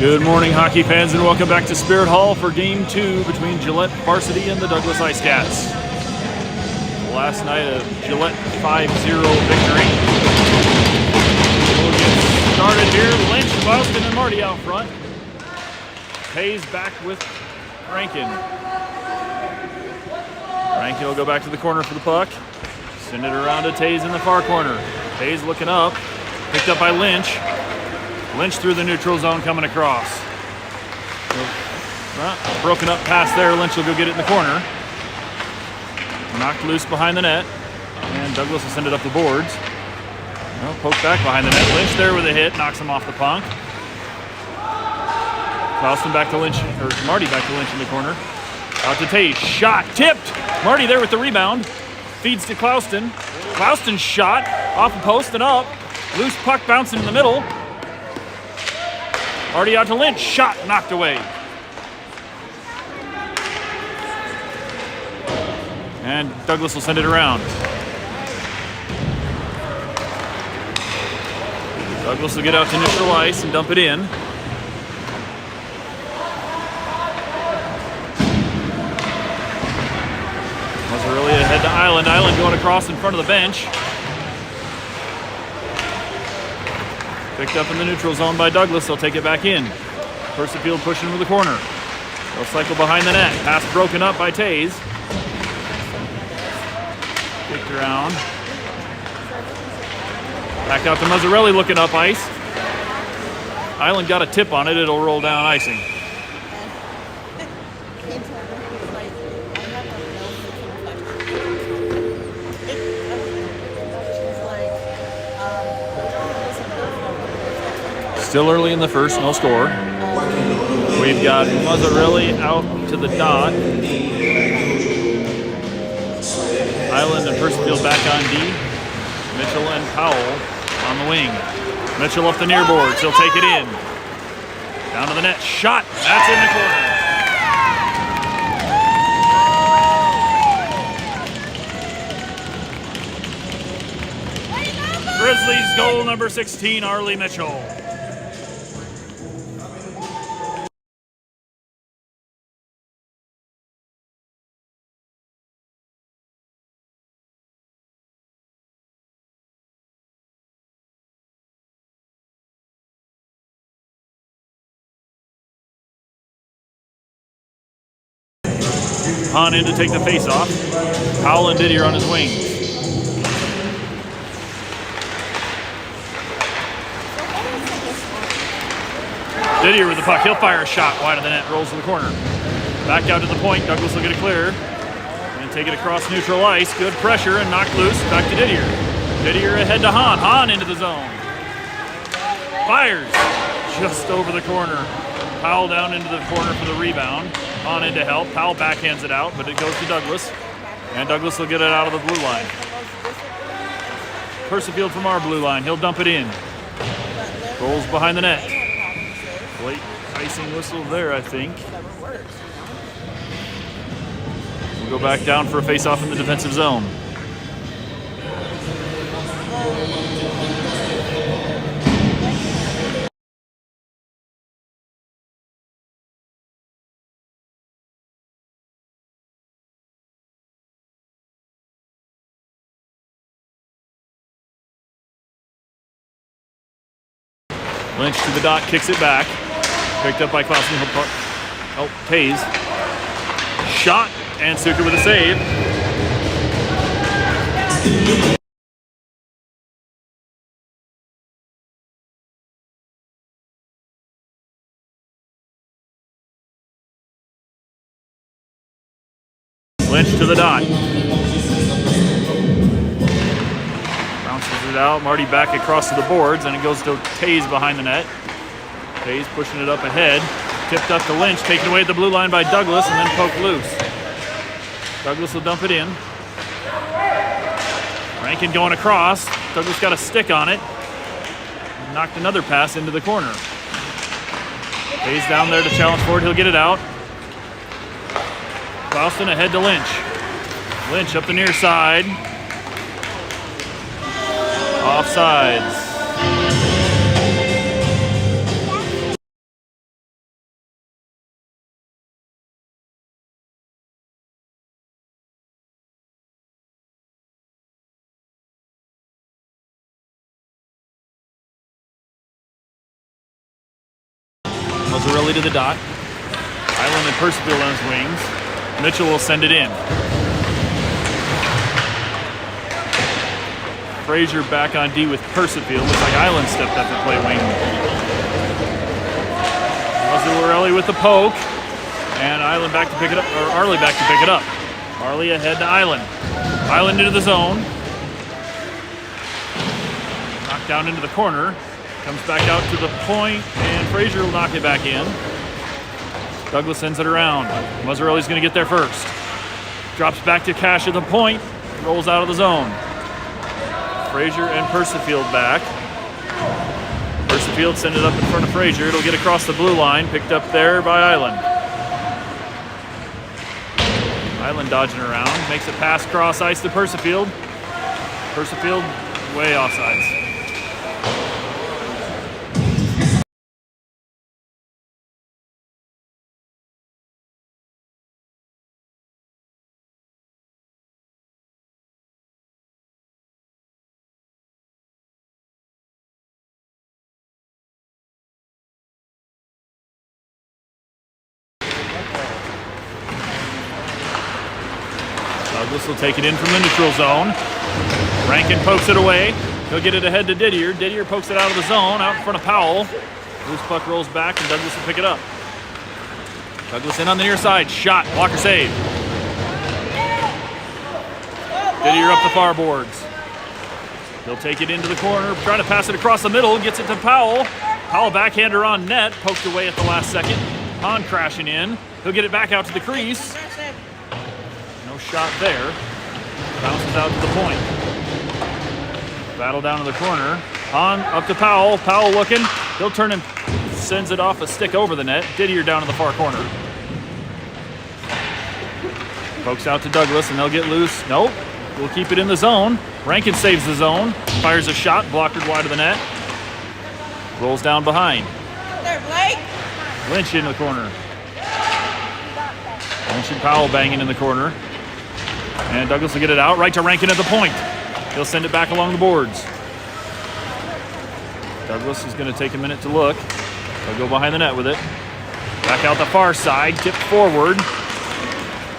Good morning, hockey fans, and welcome back to Spirit Hall for Game 2 between Gillette Varsity and the Douglas Ice Cats. Last night, a Gillette 5-0 victory. We'll get started here. Lynch, Boston, and Marty out front. Hayes back with Rankin. Rankin will go back to the corner for the puck. Send it around to Taze in the far corner. Taze looking up. Picked up by Lynch. Lynch through the neutral zone coming across. Broken up pass there. Lynch will go get it in the corner. Knocked loose behind the net. And Douglas will send it up the boards. Poke back behind the net. Lynch there with a hit. Knocks him off the punk. Klauston back to Lynch, or Marty back to Lynch in the corner. Out to Taze. Shot. Tipped. Marty there with the rebound. Feeds to Klauston. Klauston's shot. Off the post and up. Loose puck bouncing in the middle. Marty out to Lynch. Shot. Knocked away. And Douglas will send it around. Douglas will get out to neutral ice and dump it in. Mazzarelli ahead to Island. Island going across in front of the bench. Picked up in the neutral zone by Douglas. They'll take it back in. Percifield pushing to the corner. They'll cycle behind the net. Pass broken up by Taze. Kicked around. Back out to Mazzarelli looking up ice. Island got a tip on it. It'll roll down icing. Still early in the first, no score. We've got Mazzarelli out to the dot. Island and Percifield back on D. Mitchell and Powell on the wing. Mitchell up the near boards. He'll take it in. Down to the net. Shot. That's in the corner. Grizzlies goal number 16, Arlie Mitchell. Hahn in to take the face-off. Powell and Didier on his wing. Didier with the puck. He'll fire a shot wide of the net. Rolls to the corner. Back out to the point. Douglas will get it clear. And take it across neutral ice. Good pressure and knocked loose. Back to Didier. Didier ahead to Hahn. Hahn into the zone. Fires. Just over the corner. Powell down into the corner for the rebound. On in to help. Powell backhands it out, but it goes to Douglas. And Douglas will get it out of the blue line. Percifield from our blue line. He'll dump it in. Rolls behind the net. Late icing whistle there, I think. We'll go back down for a face-off in the defensive zone. Lynch to the dot, kicks it back. Picked up by Klauston. Oh, Taze. Shot, and Suker with a save. Lynch to the dot. Bounces it out. Marty back across to the boards, and it goes to Taze behind the net. Taze pushing it up ahead. Tipped up to Lynch, taken away at the blue line by Douglas, and then poked loose. Douglas will dump it in. Rankin going across. Douglas got a stick on it. Knocked another pass into the corner. Taze down there to challenge forward. He'll get it out. Klauston ahead to Lynch. Lynch up the near side. Offsides. Mazzarelli to the dot. Island and Percival on his wings. Mitchell will send it in. Frazier back on D with Percival. Looks like Island stepped up to play wing. Mazzarelli with the poke. And Island back to pick it up, or Arley back to pick it up. Arley ahead to Island. Island into the zone. Knocked down into the corner. Comes back out to the point, and Frazier will knock it back in. Douglas sends it around. Mazzarelli's going to get there first. Drops back to Cash at the point. Rolls out of the zone. Frazier and Percival back. Percival send it up in front of Frazier. It'll get across the blue line. Picked up there by Island. Island dodging around. Makes a pass cross ice to Percival. Percival way offsides. Douglas will take it in from the neutral zone. Rankin pokes it away. He'll get it ahead to Didier. Didier pokes it out of the zone, out in front of Powell. Loose puck rolls back, and Douglas will pick it up. Douglas in on the near side. Shot. Walker save. Didier up the far boards. He'll take it into the corner, trying to pass it across the middle. Gets it to Powell. Powell backhander on net. Poked away at the last second. Hahn crashing in. He'll get it back out to the crease. No shot there. Bounces out to the point. Battle down to the corner. Hahn up to Powell. Powell looking. He'll turn and sends it off a stick over the net. Didier down in the far corner. Pokes out to Douglas, and they'll get loose. Nope. We'll keep it in the zone. Rankin saves the zone. Fires a shot. Blocked wide of the net. Rolls down behind. There, Blake. Lynch in the corner. Lynch and Powell banging in the corner. And Douglas will get it out right to Rankin at the point. He'll send it back along the boards. Douglas is going to take a minute to look. He'll go behind the net with it. Back out the far side, tipped forward.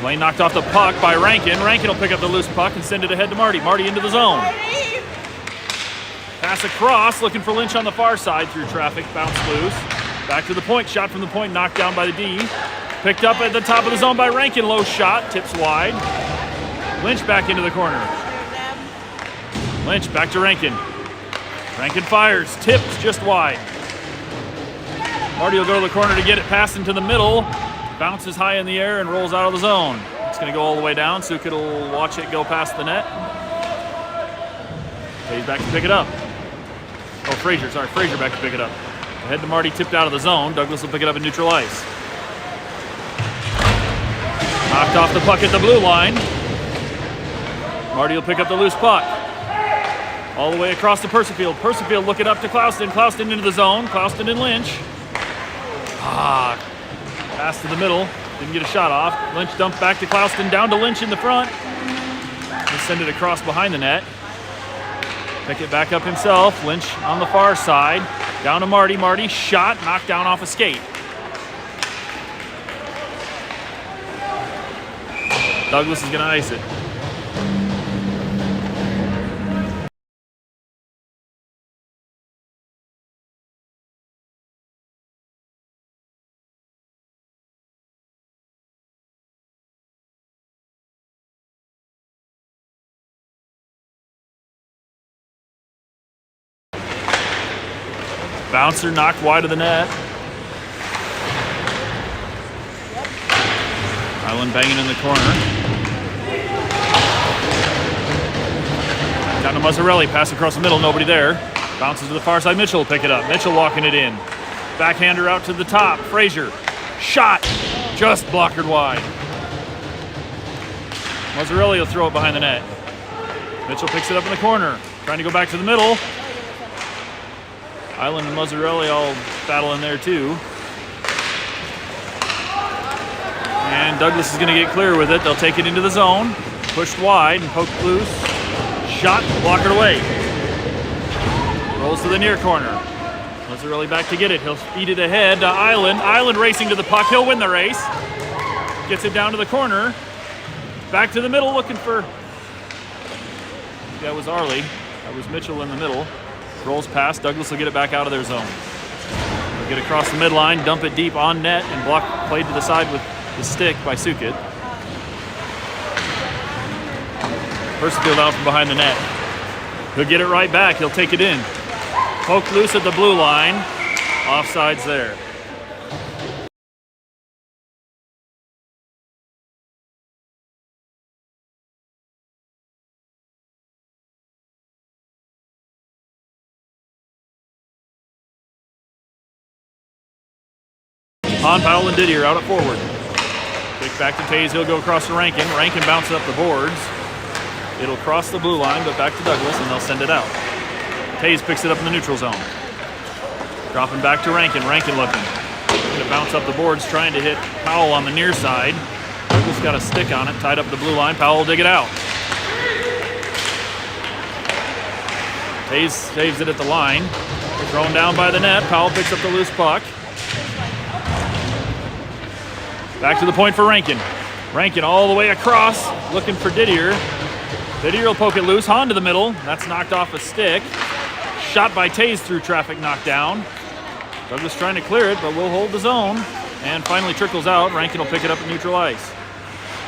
Lane knocked off the puck by Rankin. Rankin will pick up the loose puck and send it ahead to Marty. Marty into the zone. Pass across, looking for Lynch on the far side through traffic, bounced loose. Back to the point, shot from the point, knocked down by the D. Picked up at the top of the zone by Rankin, low shot, tips wide. Lynch back into the corner. Lynch back to Rankin. Rankin fires, tips just wide. Marty will go to the corner to get it passed into the middle. Bounces high in the air and rolls out of the zone. It's going to go all the way down. Sukit will watch it go past the net. He's back to pick it up. Oh, Frazier back to pick it up. Ahead to Marty, tipped out of the zone. Douglas will pick it up in neutral ice. Knocked off the puck at the blue line. Marty will pick up the loose puck. All the way across to Percival. Percival looking up to Clouston. Clouston into the zone. Clouston and Lynch. Pass to the middle. Didn't get a shot off. Lynch dumped back to Clouston. Down to Lynch in the front. He'll send it across behind the net. Pick it back up himself. Lynch on the far side. Down to Marty. Marty shot. Knocked down off a skate. Douglas is going to ice it. Bouncer knocked wide of the net. Island banging in the corner. Down to Mazzarelli, pass across the middle, nobody there. Bounces to the far side, Mitchell will pick it up. Mitchell walking it in. Backhander out to the top, Frazier. Shot, just blocked wide. Mazzarelli will throw it behind the net. Mitchell picks it up in the corner, trying to go back to the middle. Island and Mazzarelli all battling there too. And Douglas is going to get clear with it. They'll take it into the zone. Pushed wide and poked loose. Shot, blocked away. Rolls to the near corner. Mazzarelli back to get it. He'll feed it ahead to Island. Island racing to the puck. He'll win the race. Gets it down to the corner. Back to the middle looking for... That was Arley. That was Mitchell in the middle. Rolls past. Douglas will get it back out of their zone. He'll get across the midline, dump it deep on net, and block played to the side with the stick by Sukit. Versfield out from behind the net. He'll get it right back. He'll take it in. Poked loose at the blue line. Offsides there. On Powell and Didier out at forward. Kick back to Tays. He'll go across to Rankin. Rankin bounces up the boards. It'll cross the blue line, but back to Douglas, and they'll send it out. Tays picks it up in the neutral zone. Dropping back to Rankin. Rankin looking. Going to bounce up the boards, trying to hit Powell on the near side. Douglas got a stick on it, tied up the blue line. Powell will dig it out. Tays saves it at the line. Thrown down by the net. Powell picks up the loose puck. Back to the point for Rankin. Rankin all the way across, looking for Didier. Didier will poke it loose. Hahn to the middle. That's knocked off a stick. Shot by Tays through traffic, knocked down. Douglas trying to clear it, but will hold the zone. And finally trickles out. Rankin will pick it up at neutral ice.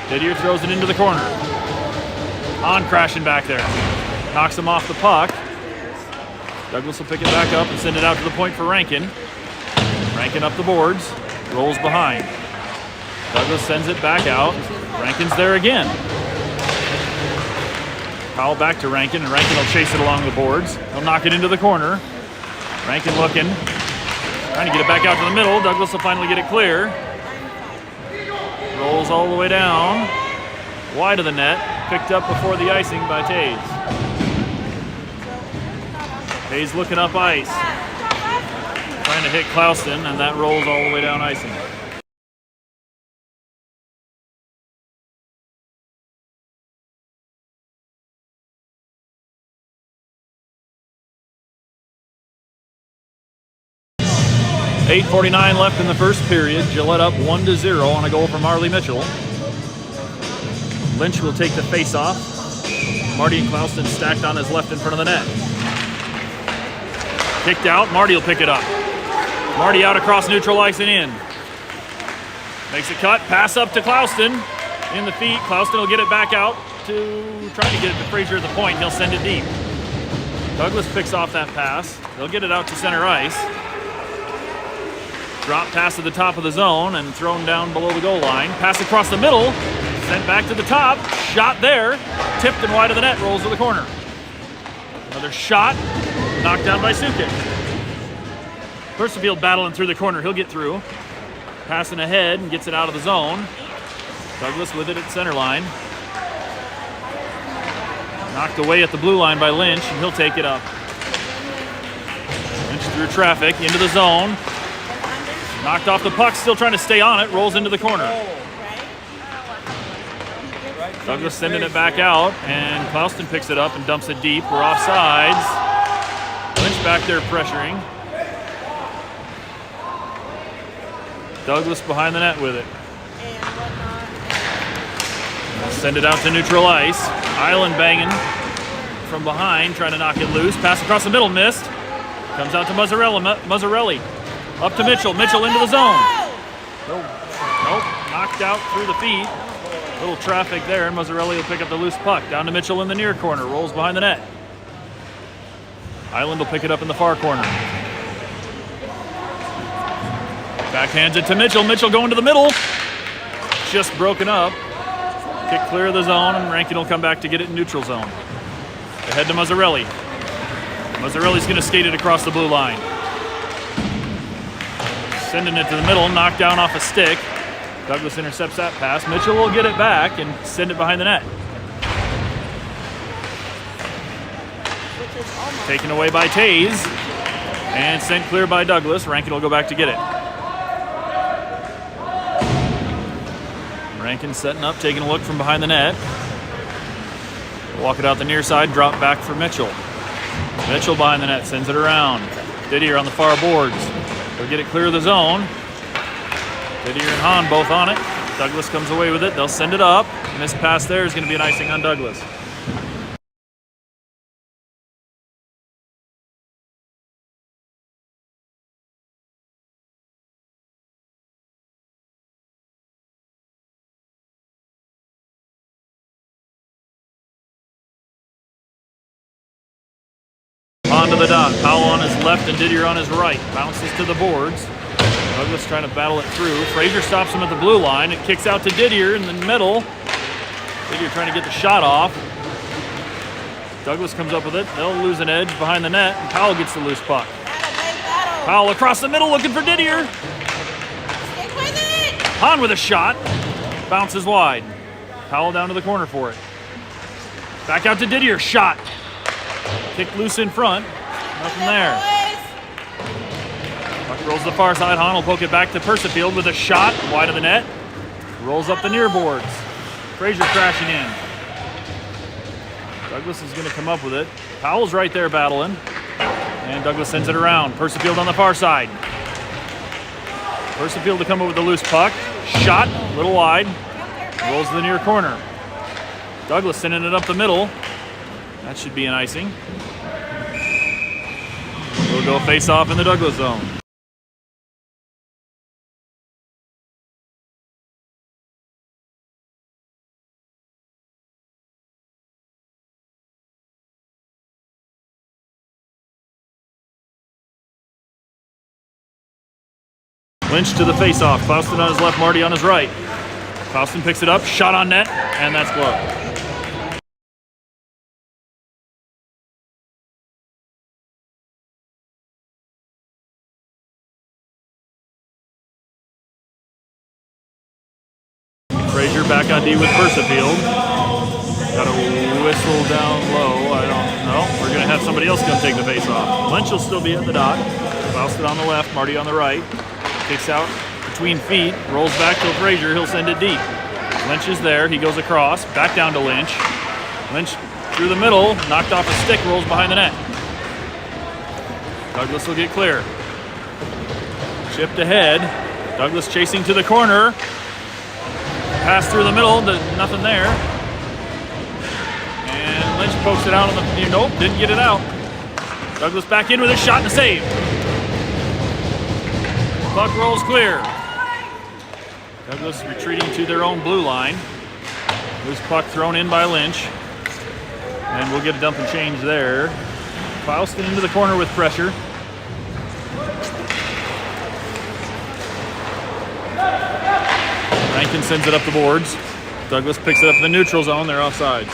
Didier throws it into the corner. Hahn crashing back there. Knocks him off the puck. Douglas will pick it back up and send it out to the point for Rankin. Rankin up the boards. Rolls behind. Douglas sends it back out. Rankin's there again. Powell back to Rankin, and Rankin will chase it along the boards. He'll knock it into the corner. Rankin looking, trying to get it back out to the middle. Douglas will finally get it clear. Rolls all the way down. Wide of the net. Picked up before the icing by Tays. Tays looking up ice. Trying to hit Clouston, and that rolls all the way down icing. .8:49 left in the first period. Gillette up 1-0 on a goal from Marley Mitchell. Lynch will take the face-off. Marty and Clouston stacked on his left in front of the net. Kicked out. Marty will pick it up. Marty out across neutral ice and in. Makes a cut. Pass up to Clouston. In the feet. Clouston will get it back out to try to get it to Frazier at the point. He'll send it deep. Douglas picks off that pass. They'll get it out to center ice. Drop pass at the top of the zone and thrown down below the goal line. Pass across the middle, sent back to the top. Shot there, tipped and wide of the net, rolls to the corner. Another shot, knocked down by Sukit. Versfield battling through the corner, he'll get through. Passing ahead and gets it out of the zone. Douglas with it at center line. Knocked away at the blue line by Lynch, and he'll take it up. Lynch through traffic, into the zone. Knocked off the puck, still trying to stay on it, rolls into the corner. Douglas sending it back out, and Clouston picks it up and dumps it deep. We're offsides. Lynch back there pressuring. Douglas behind the net with it. Send it out to neutral ice. Island banging from behind, trying to knock it loose. Pass across the middle, missed. Comes out to Mazzarelli. Up to Mitchell. Mitchell into the zone. Nope. Knocked out through the feet. Little traffic there, and Mazzarelli will pick up the loose puck. Down to Mitchell in the near corner. Rolls behind the net. Island will pick it up in the far corner. Backhands it to Mitchell. Mitchell going to the middle. Just broken up. Kick clear of the zone, and Rankin will come back to get it in neutral zone. Ahead to Mazzarelli. Mazzarelli's going to skate it across the blue line. Sending it to the middle, knocked down off a stick. Douglas intercepts that pass. Mitchell will get it back and send it behind the net. Taken away by Tays and sent clear by Douglas. Rankin will go back to get it. Rankin setting up, taking a look from behind the net. Walk it out the near side, drop back for Mitchell. Mitchell behind the net, sends it around. Didier on the far boards. They'll get it clear of the zone. Didier and Hahn both on it. Douglas comes away with it. They'll send it up. Missed pass there is going to be an icing on Douglas. On to the dot. Powell on his left and Didier on his right. Bounces to the boards. Douglas trying to battle it through. Frazier stops him at the blue line. It kicks out to Didier in the middle. Didier trying to get the shot off. Douglas comes up with it. They'll lose an edge behind the net, and Powell gets the loose puck. Powell across the middle looking for Didier. Stick with it. Hahn with a shot. Bounces wide. Powell down to the corner for it. Back out to Didier. Shot. Kicked loose in front. Nothing there. Puck rolls to the far side. Hahn will poke it back to Persifield with a shot wide of the net. Rolls up the near boards. Frazier crashing in. Douglas is going to come up with it. Powell's right there battling. And Douglas sends it around. Persifield on the far side. Persifield to come up with the loose puck. Shot, a little wide. Rolls to the near corner. Douglas sending it up the middle. That should be an icing. We'll go face off in the Douglas zone. Lynch to the face-off. Faustin on his left, Marty on his right. Faustin picks it up, shot on net, and that's gloved. Frazier back on D with Persifield. Got a whistle down low. I don't know. We're going to have somebody else come take the face-off. Lynch will still be at the dot. Faustin on the left, Marty on the right. Kicks out between feet, rolls back to Frazier. He'll send it deep. Lynch is there. He goes across, back down to Lynch. Lynch through the middle, knocked off a stick, rolls behind the net. Douglas will get clear. Chipped ahead. Douglas chasing to the corner. Pass through the middle, nothing there. And Lynch pokes it out on the, nope, didn't get it out. Douglas back in with a shot and a save. Puck rolls clear. Douglas retreating to their own blue line. Loose puck thrown in by Lynch. And we'll get a dump and change there. Faustin into the corner with pressure. Rankin sends it up the boards. Douglas picks it up in the neutral zone. They're offsides.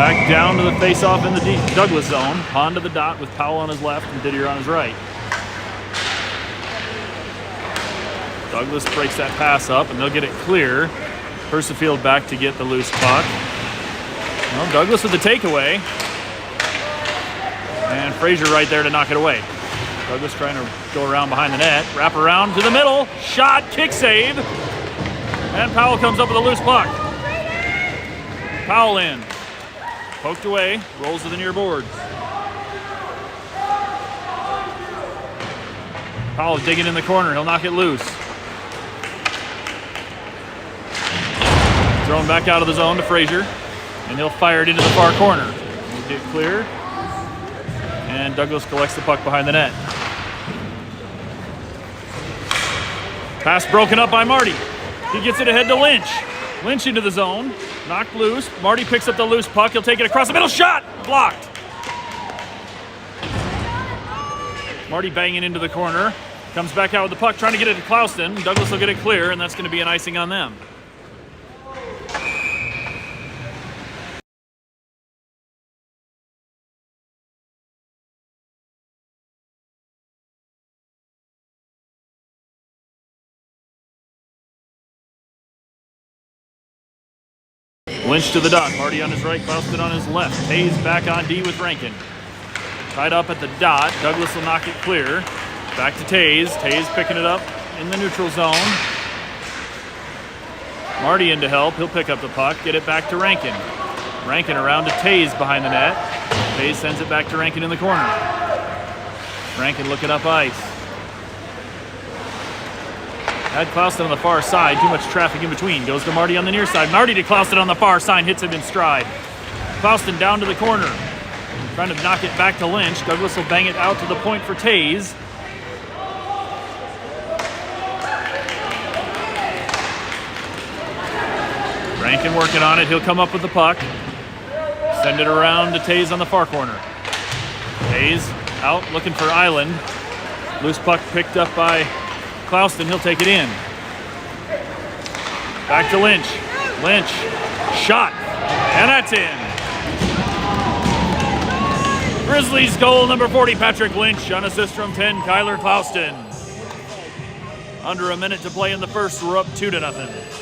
Back down to the face-off in the Douglas zone. Onto the dot with Powell on his left and Didier on his right. Douglas breaks that pass up, and they'll get it clear. Persifield back to get the loose puck. Well, Douglas with the takeaway. And Frazier right there to knock it away. Douglas trying to go around behind the net. Wrap around to the middle. Shot, kick save. And Powell comes up with a loose puck. Powell in. Poked away, rolls to the near boards. Powell digging in the corner, he'll knock it loose. Thrown back out of the zone to Frazier, and he'll fire it into the far corner. He'll get clear, and Douglas collects the puck behind the net. Pass broken up by Marty. He gets it ahead to Lynch. Lynch into the zone, knocked loose. Marty picks up the loose puck. He'll take it across the middle. Shot! Blocked. Marty banging into the corner. Comes back out with the puck, trying to get it to Clouston. Douglas will get it clear, and that's going to be an icing on them. Lynch to the dot. Marty on his right, Clouston on his left. Tays back on D with Rankin. Tied up at the dot. Douglas will knock it clear. Back to Tays. Tays picking it up in the neutral zone. Marty in to help. He'll pick up the puck. Get it back to Rankin. Rankin around to Tays behind the net. Tays sends it back to Rankin in the corner. Rankin looking up ice. Had Clouston on the far side. Too much traffic in between. Goes to Marty on the near side. Marty to Clouston on the far side. Hits him in stride. Clouston down to the corner. Trying to knock it back to Lynch. Douglas will bang it out to the point for Tays. Rankin working on it. He'll come up with the puck. Send it around to Tays on the far corner. Tays out looking for Island. Loose puck picked up by Clouston. He'll take it in. Back to Lynch. Lynch. Shot. And that's in. Grizzlies goal number 40, Patrick Lynch. On assist from 10, Kyler Clouston. Under a minute to play in the first. We're up 2-0.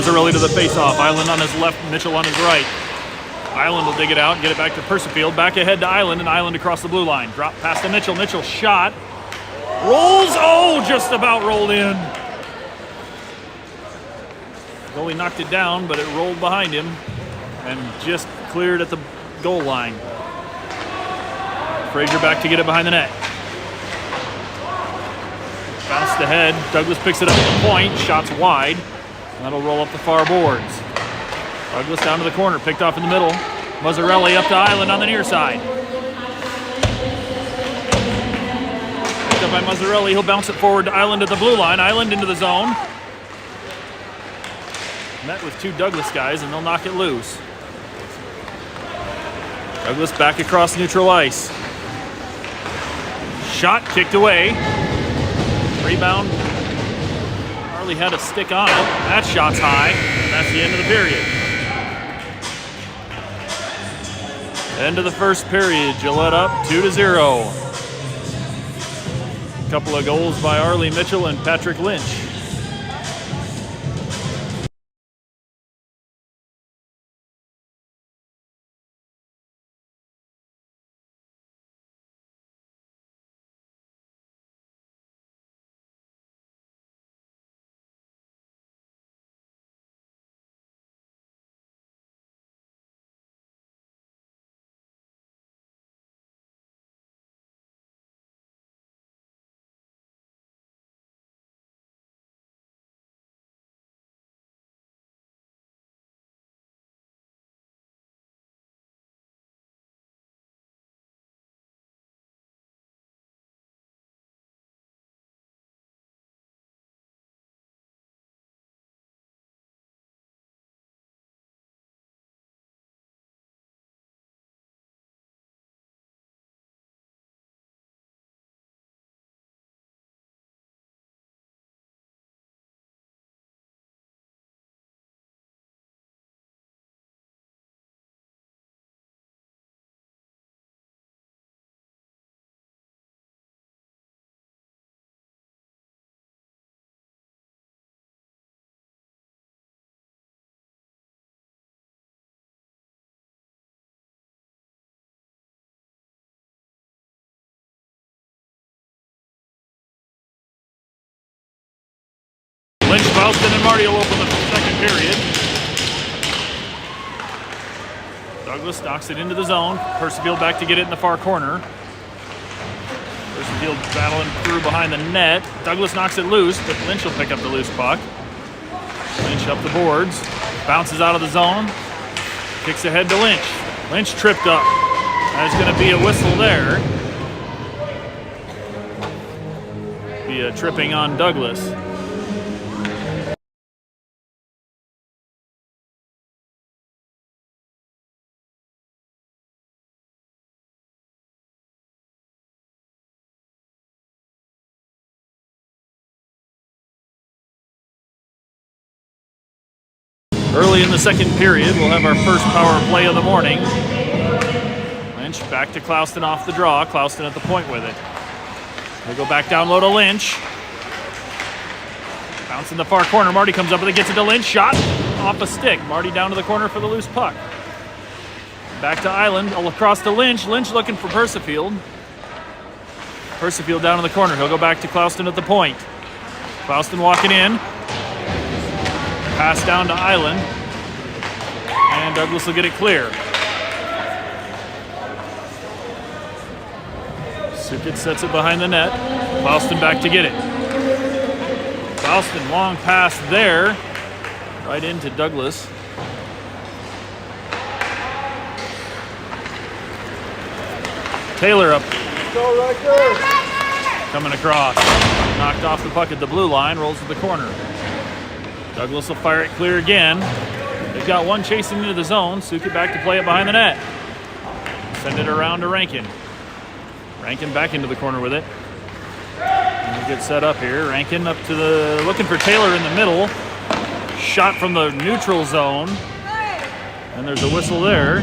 Early to the face-off. Island on his left, Mitchell on his right. Island will dig it out, get it back to Persifield. Back ahead to Island, and Island across the blue line. Drop past to Mitchell. Mitchell shot. Rolls. Oh, just about rolled in. Goalie knocked it down, but it rolled behind him and just cleared at the goal line. Frazier back to get it behind the net. Bounced ahead. Douglas picks it up at the point. Shots wide. That'll roll up the far boards. Douglas down to the corner, picked off in the middle. Mazzarelli up to Island on the near side. Picked up by Mazzarelli, he'll bounce it forward to Island at the blue line. Island into the zone. Met with two Douglas guys, and they'll knock it loose. Douglas back across neutral ice. Shot kicked away. Rebound. Had a stick on it. That shot's high, and that's the end of the period. End of the first period. Gillette up 2-0. A couple of goals by Arlie Mitchell and Patrick Lynch. Ralston and Marty will open the second period. Douglas knocks it into the zone. Percival back to get it in the far corner. Percival battling through behind the net. Douglas knocks it loose, but Lynch will pick up the loose puck. Lynch up the boards. Bounces out of the zone. Kicks ahead to Lynch. Lynch tripped up. There's going to be a whistle there. Be a tripping on Douglas. Early in the second period, we'll have our first power play of the morning. Lynch back to Clouston off the draw. Clouston at the point with it. They go back down low to Lynch. Bounce in the far corner. Marty comes up with it, gets it to Lynch. Shot off a stick. Marty down to the corner for the loose puck. Back to Island, across to Lynch. Lynch looking for Percival. Percival down in the corner. He'll go back to Clouston at the point. Clouston walking in. Pass down to Island. And Douglas will get it clear. Sukit sets it behind the net. Clouston back to get it. Clouston, long pass there. Right into Douglas. Taylor up. Go right there. Coming across. Knocked off the puck at the blue line. Rolls to the corner. Douglas will fire it clear again. They've got one chasing into the zone. Sukit back to play it behind the net. Send it around to Rankin. Rankin back into the corner with it. And we get set up here. Rankin up to the, looking for Taylor in the middle. Shot from the neutral zone. And there's a whistle there.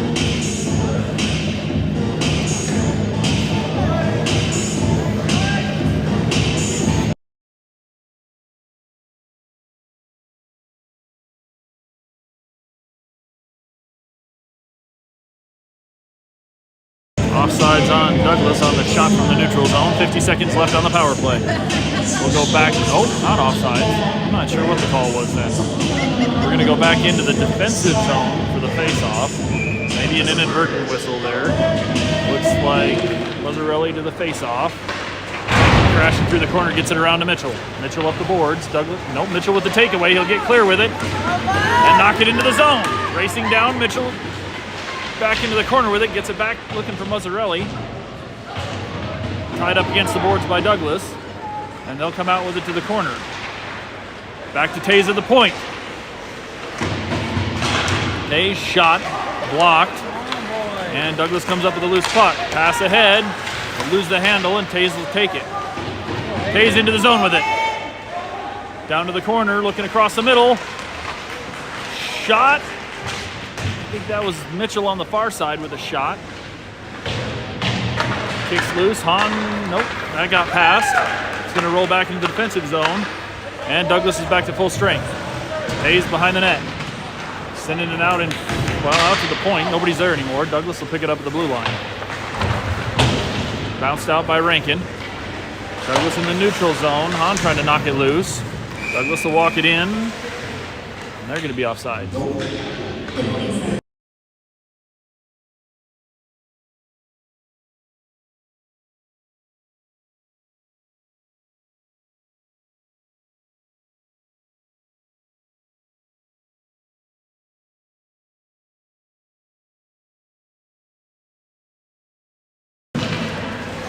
Offsides on Douglas on the shot from the neutral zone. 50 seconds left on the power play. We'll go back. Oh, not offsides. I'm not sure what the call was then. We're going to go back into the defensive zone for the face-off. Maybe an inadvertent whistle there. Looks like Lazzarelli to the face-off. Crashing through the corner, gets it around to Mitchell. Mitchell up the boards. Douglas, nope, Mitchell with the takeaway. He'll get clear with it and knock it into the zone. Racing down, Mitchell back into the corner with it, gets it back, looking for Mazzarelli. Tied up against the boards by Douglas, and they'll come out with it to the corner. Back to Taze at the point. Taze shot, blocked, and Douglas comes up with a loose puck. Pass ahead, they'll lose the handle, and Taze will take it. Taze into the zone with it. Down to the corner, looking across the middle. Shot. I think that was Mitchell on the far side with a shot. Kicks loose. Hahn, nope, that got past. It's going to roll back into the defensive zone. And Douglas is back to full strength. Hayes behind the net. Sending it out and, well, out to the point. Nobody's there anymore. Douglas will pick it up at the blue line. Bounced out by Rankin. Douglas in the neutral zone. Hahn trying to knock it loose. Douglas will walk it in. And they're going to be offside.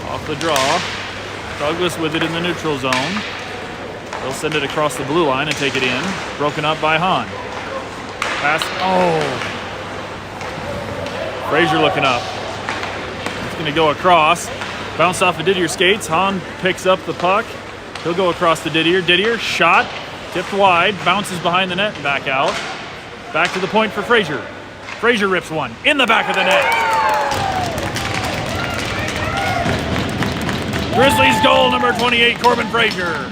Off the draw. Douglas with it in the neutral zone. They'll send it across the blue line and take it in. Broken up by Hahn. Pass. Oh. Frazier looking up. It's going to go across. Bounce off of Didier's skates. Hahn picks up the puck. He'll go across to Didier. Didier, shot. Tipped wide. Bounces behind the net and back out. Back to the point for Frazier. Frazier rips one. In the back of the net. Grizzlies goal, number 28, Corbin Frazier.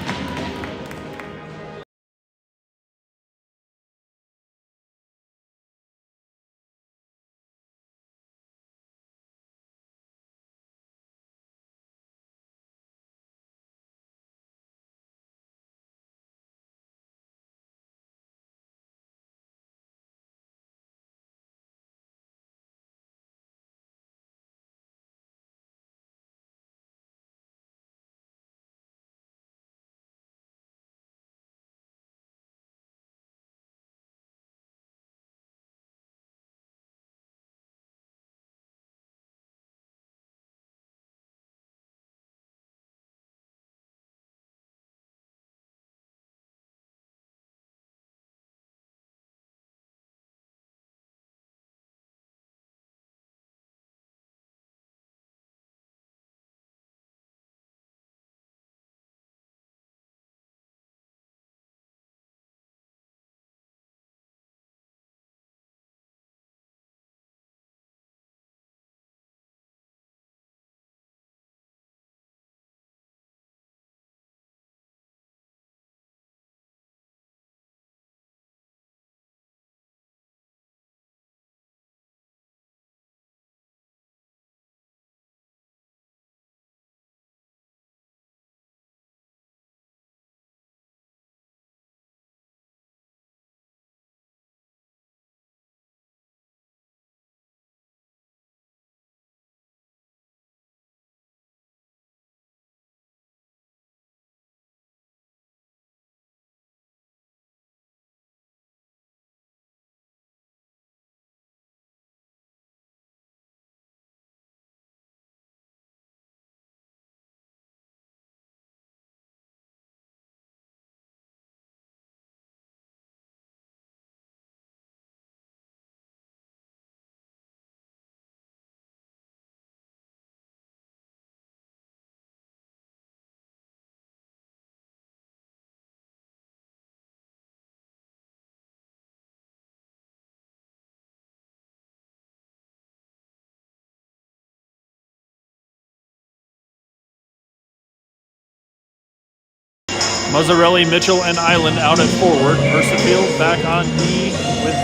Mazzarelli, Mitchell, and Island out at forward. Percifield back on D with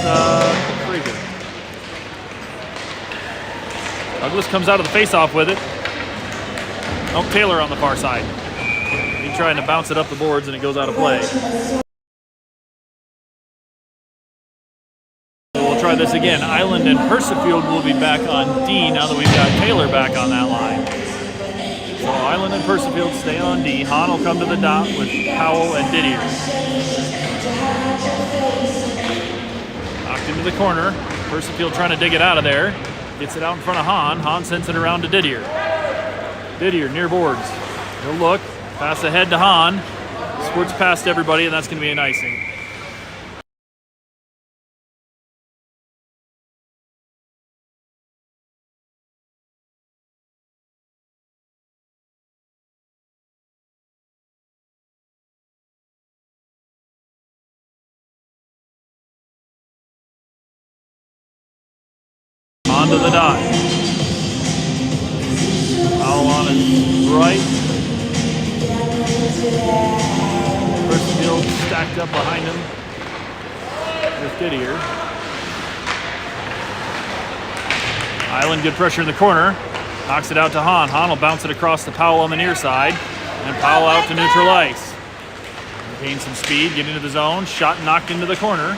Frazier. Douglas comes out of the face-off with it. Oh, Taylor on the far side. He's trying to bounce it up the boards and it goes out of play. We'll try this again. Island and Percifield will be back on D now that we've got Taylor back on that line. So Island and Percifield stay on D. Hahn will come to the dot with Powell and Didier. Knocked into the corner. Percifield trying to dig it out of there. Gets it out in front of Hahn. Hahn sends it around to Didier. Didier near boards. He'll look. Pass ahead to Hahn. Squirts past everybody, and that's going to be an icing. On to the dot. Foul on his right. Percifield stacked up behind him with Didier. Island, good pressure in the corner. Knocks it out to Hahn. Hahn will bounce it across to Powell on the near side. And Powell out to neutral ice. Gain some speed, get into the zone. Shot knocked into the corner.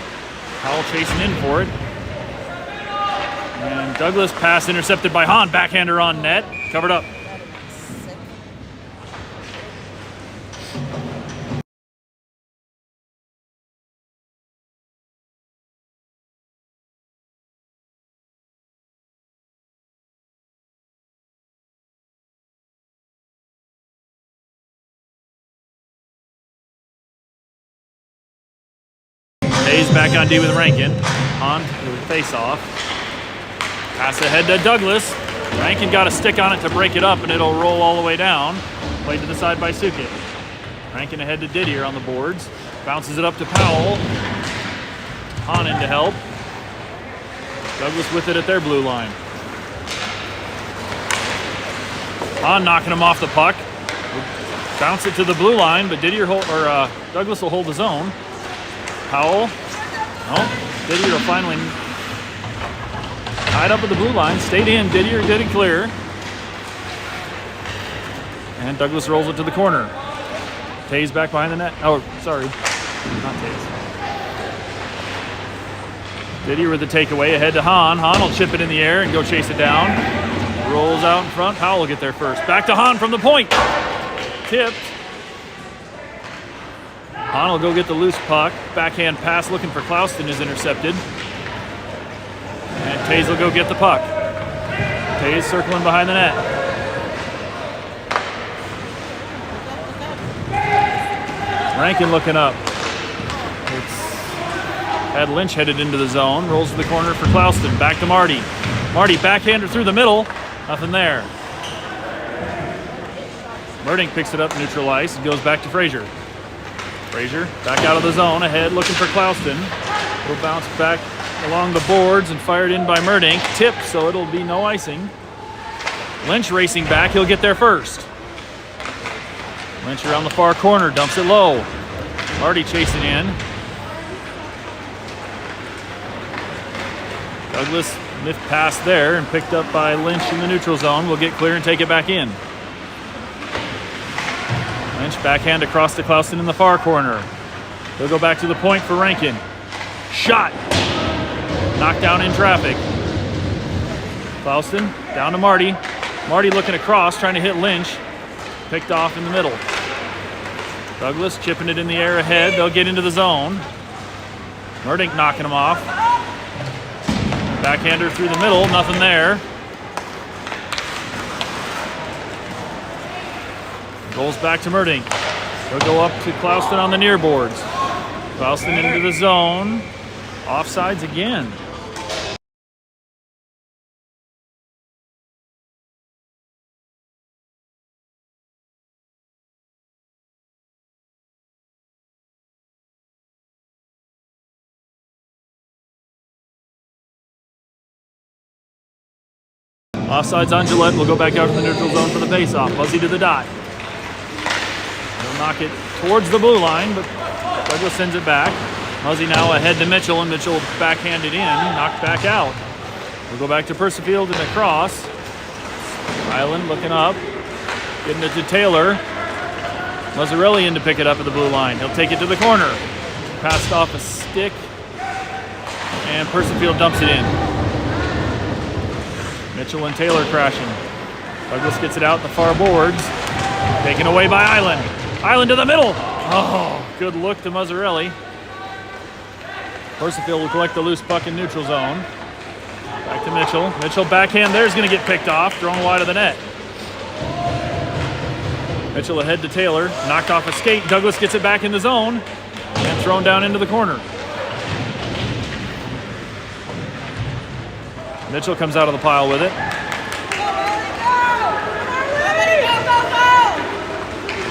Powell chasing in for it. And Douglas pass intercepted by Hahn. Backhander on net. Covered up. Hayes back on D with Rankin. Hahn with face-off. Pass ahead to Douglas. Rankin got a stick on it to break it up, and it'll roll all the way down. Played to the side by Sukic. Rankin ahead to Didier on the boards. Bounces it up to Powell. Hahn in to help. Douglas with it at their blue line. Hahn knocking him off the puck. Bounce it to the blue line, but Douglas will hold his own. Powell. Oh, Didier will finally tied up at the blue line. Stayed in. Didier did it clear. And Douglas rolls it to the corner. Tays back behind the net. Oh, sorry. Not Tays. Didier with the takeaway ahead to Hahn. Hahn will chip it in the air and go chase it down. Rolls out in front. Powell will get there first. Back to Hahn from the point. Tipped. Hahn will go get the loose puck. Backhand pass looking for Clouston is intercepted. And Tays will go get the puck. Tays circling behind the net. Rankin looking up. Had Lynch headed into the zone. Rolls to the corner for Clouston. Back to Marty. Marty backhander through the middle. Nothing there. Murdink picks it up neutral ice and goes back to Frazier. Frazier back out of the zone, ahead looking for Clouston. Will bounce back along the boards and fired in by Murdink. Tipped, so it'll be no icing. Lynch racing back, he'll get there first. Lynch around the far corner, dumps it low. Marty chasing in. Douglas miffed pass there and picked up by Lynch in the neutral zone. Will get clear and take it back in. Lynch backhand across to Clouston in the far corner. He'll go back to the point for Rankin. Shot. Knocked down in traffic. Clouston down to Marty. Marty looking across, trying to hit Lynch. Picked off in the middle. Douglas chipping it in the air ahead. They'll get into the zone. Murdink knocking him off. Backhander through the middle, nothing there. Rolls back to Murdink. He'll go up to Clouston on the near boards. Clouston into the zone. Offsides again. Offsides on Gillette. We'll go back out to the neutral zone for the faceoff. Buzzy to the dot. He'll knock it towards the blue line, but Douglas sends it back. Muzzy now ahead to Mitchell, and Mitchell backhanded in, knocked back out. We'll go back to Percifield and across. Island looking up, getting it to Taylor. Mazzarelli in to pick it up at the blue line. He'll take it to the corner. Passed off a stick, and Percifield dumps it in. Mitchell and Taylor crashing. Douglas gets it out the far boards. Taken away by Island. Island to the middle. Oh, good look to Mazzarelli. Percifield will collect the loose puck in neutral zone. Back to Mitchell. Mitchell backhand there's going to get picked off, thrown wide of the net. Mitchell ahead to Taylor, knocked off a skate. Douglas gets it back in the zone and thrown down into the corner. Mitchell comes out of the pile with it.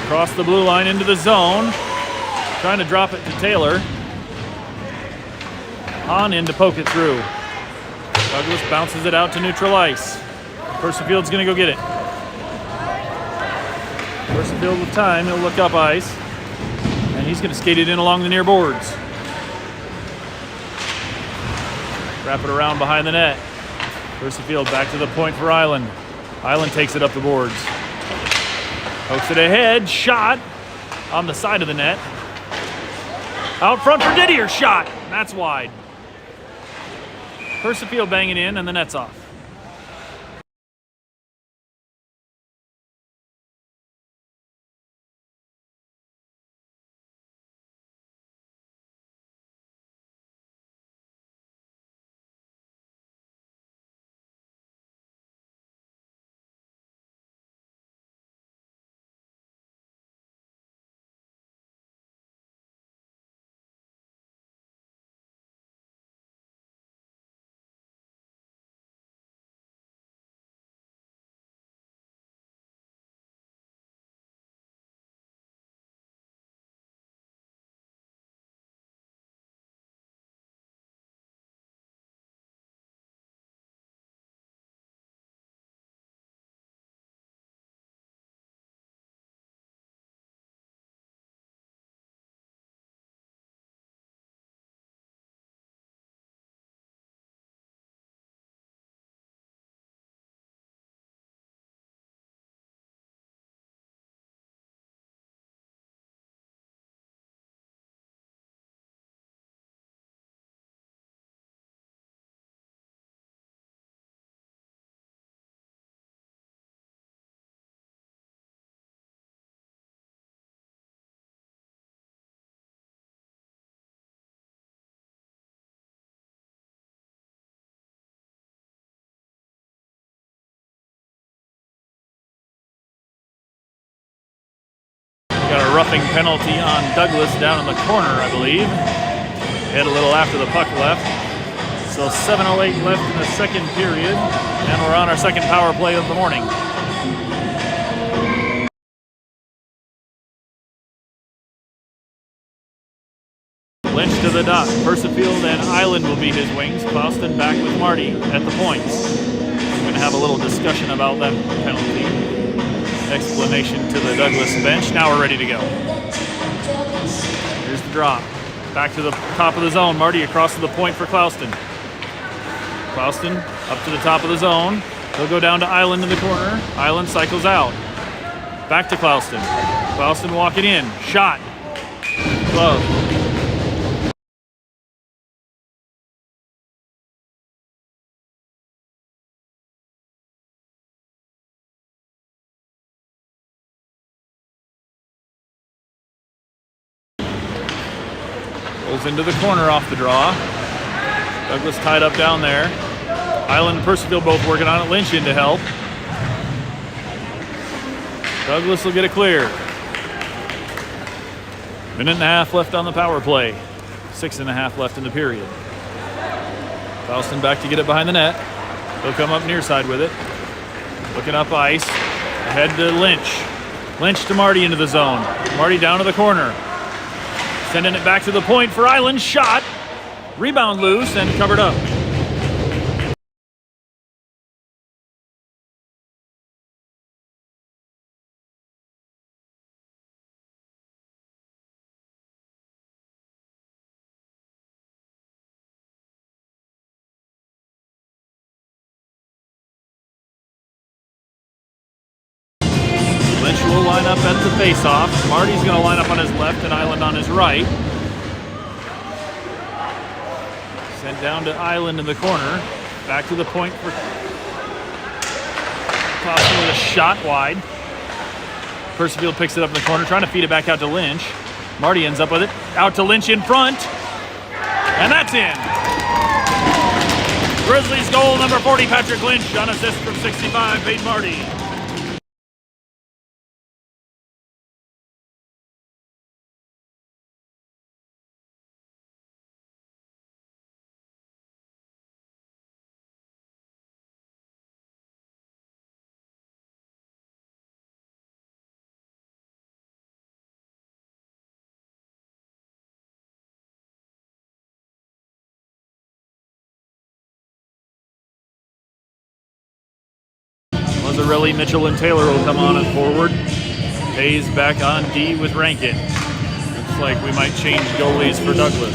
Across the blue line into the zone. Trying to drop it to Taylor. On in to poke it through. Douglas bounces it out to neutral ice. Percifield's going to go get it. Percifield with time, he'll look up ice. And he's going to skate it in along the near boards. Wrap it around behind the net. Percifield back to the point for Island. Island takes it up the boards. Pokes it ahead, shot on the side of the net. Out front for Didier, shot. That's wide. Percifield banging in, and the net's off. Got a roughing penalty on Douglas down in the corner, I believe. Hit a little after the puck left. So 7:08 left in the second period, and we're on our second power play of the morning. Lynch to the dot. Percifield and Island will be his wings. Clauston back with Marty at the points. We're going to have a little discussion about that penalty. Explanation to the Douglas bench. Now we're ready to go. Here's the drop. Back to the top of the zone. Marty across to the point for Clauston. Clauston up to the top of the zone. He'll go down to Island in the corner. Island cycles out. Back to Clauston. Clauston walking in. Shot. Glove. Rolls into the corner off the draw. Douglas tied up down there. Island and Percifield both working on it. Lynch in to help. Douglas will get a clear. Minute and a half left on the power play. 6.5 left in the period. Clauston back to get it behind the net. He'll come up near side with it. Looking up ice. Ahead to Lynch. Lynch to Marty into the zone. Marty down to the corner. Sending it back to the point for Island. Shot. Rebound loose and covered up. line up at the face-off. Marty's going to line up on his left and Island on his right. Sent down to Island in the corner. Back to the point for tossing with a shot wide. Percival picks it up in the corner, trying to feed it back out to Lynch. Marty ends up with it. Out to Lynch in front. And that's in. Grizzlies goal number 40, Patrick Lynch on assist from 65, Peyton Marty. Mazzarelli, Mitchell, and Taylor will come on and forward. Hayes back on D with Rankin. Looks like we might change goalies for Douglas.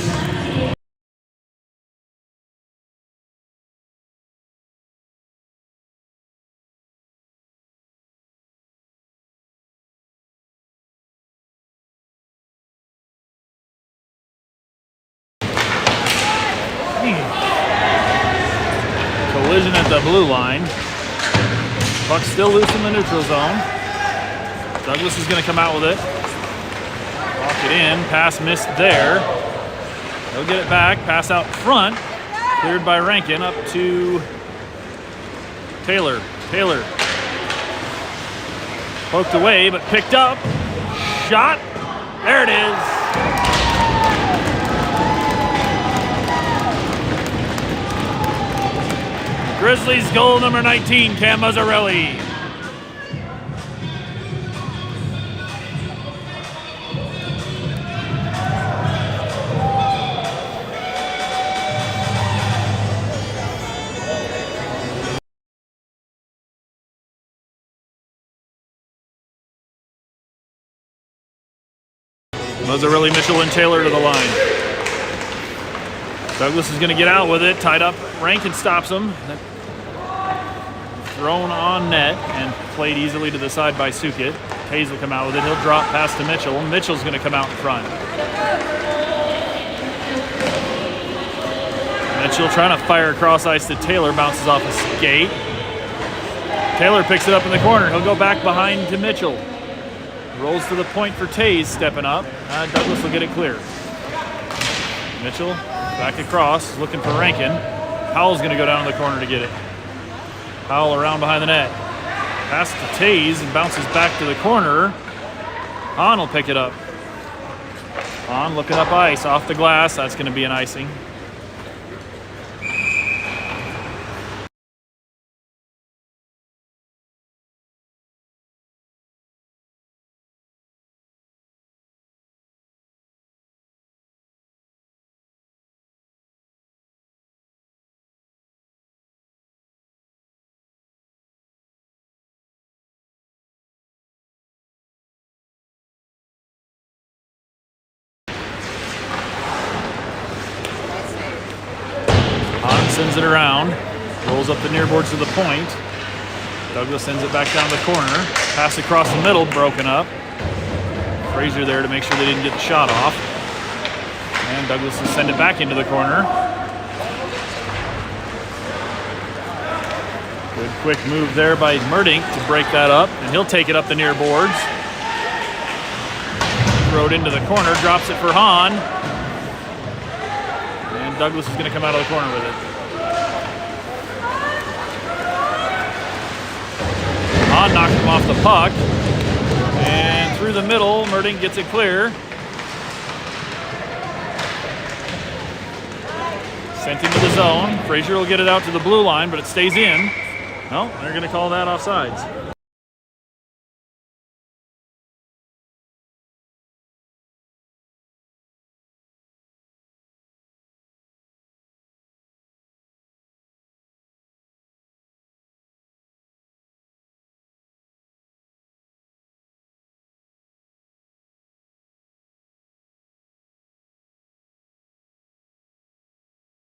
Collision at the blue line. Puck still loose in the neutral zone. Douglas is going to come out with it. Walk it in. Pass missed there. He'll get it back. Pass out front. Cleared by Rankin up to Taylor. Taylor. Poked away, but picked up. Shot. There it is. Grizzlies goal number 19, Cam Mazzarelli. Mazzarelli, Mitchell, and Taylor to the line. Douglas is going to get out with it, tied up. Rankin stops him. Thrown on net and played easily to the side by Sukit. Hayes will come out with it. He'll drop pass to Mitchell. Mitchell's going to come out in front. Mitchell trying to fire across ice to Taylor. Bounces off his skate. Taylor picks it up in the corner. He'll go back behind to Mitchell. Rolls to the point for Tays, stepping up. Douglas will get it clear. Mitchell back across, looking for Rankin. Powell's going to go down in the corner to get it. Powell around behind the net. Pass to Tays and bounces back to the corner. Hahn will pick it up. Hahn looking up ice off the glass. That's going to be an icing. Sends it around, rolls up the near boards to the point. Douglas sends it back down the corner. Pass across the middle, broken up. Frazier there to make sure they didn't get the shot off. And Douglas will send it back into the corner. Good quick move there by Merdink to break that up, and he'll take it up the near boards. Throw it into the corner, drops it for Hahn. And Douglas is going to come out of the corner with it. Hahn knocked him off the puck. And through the middle, Merdink gets it clear. Sent into the zone. Frazier will get it out to the blue line, but it stays in. No, they're going to call that offsides.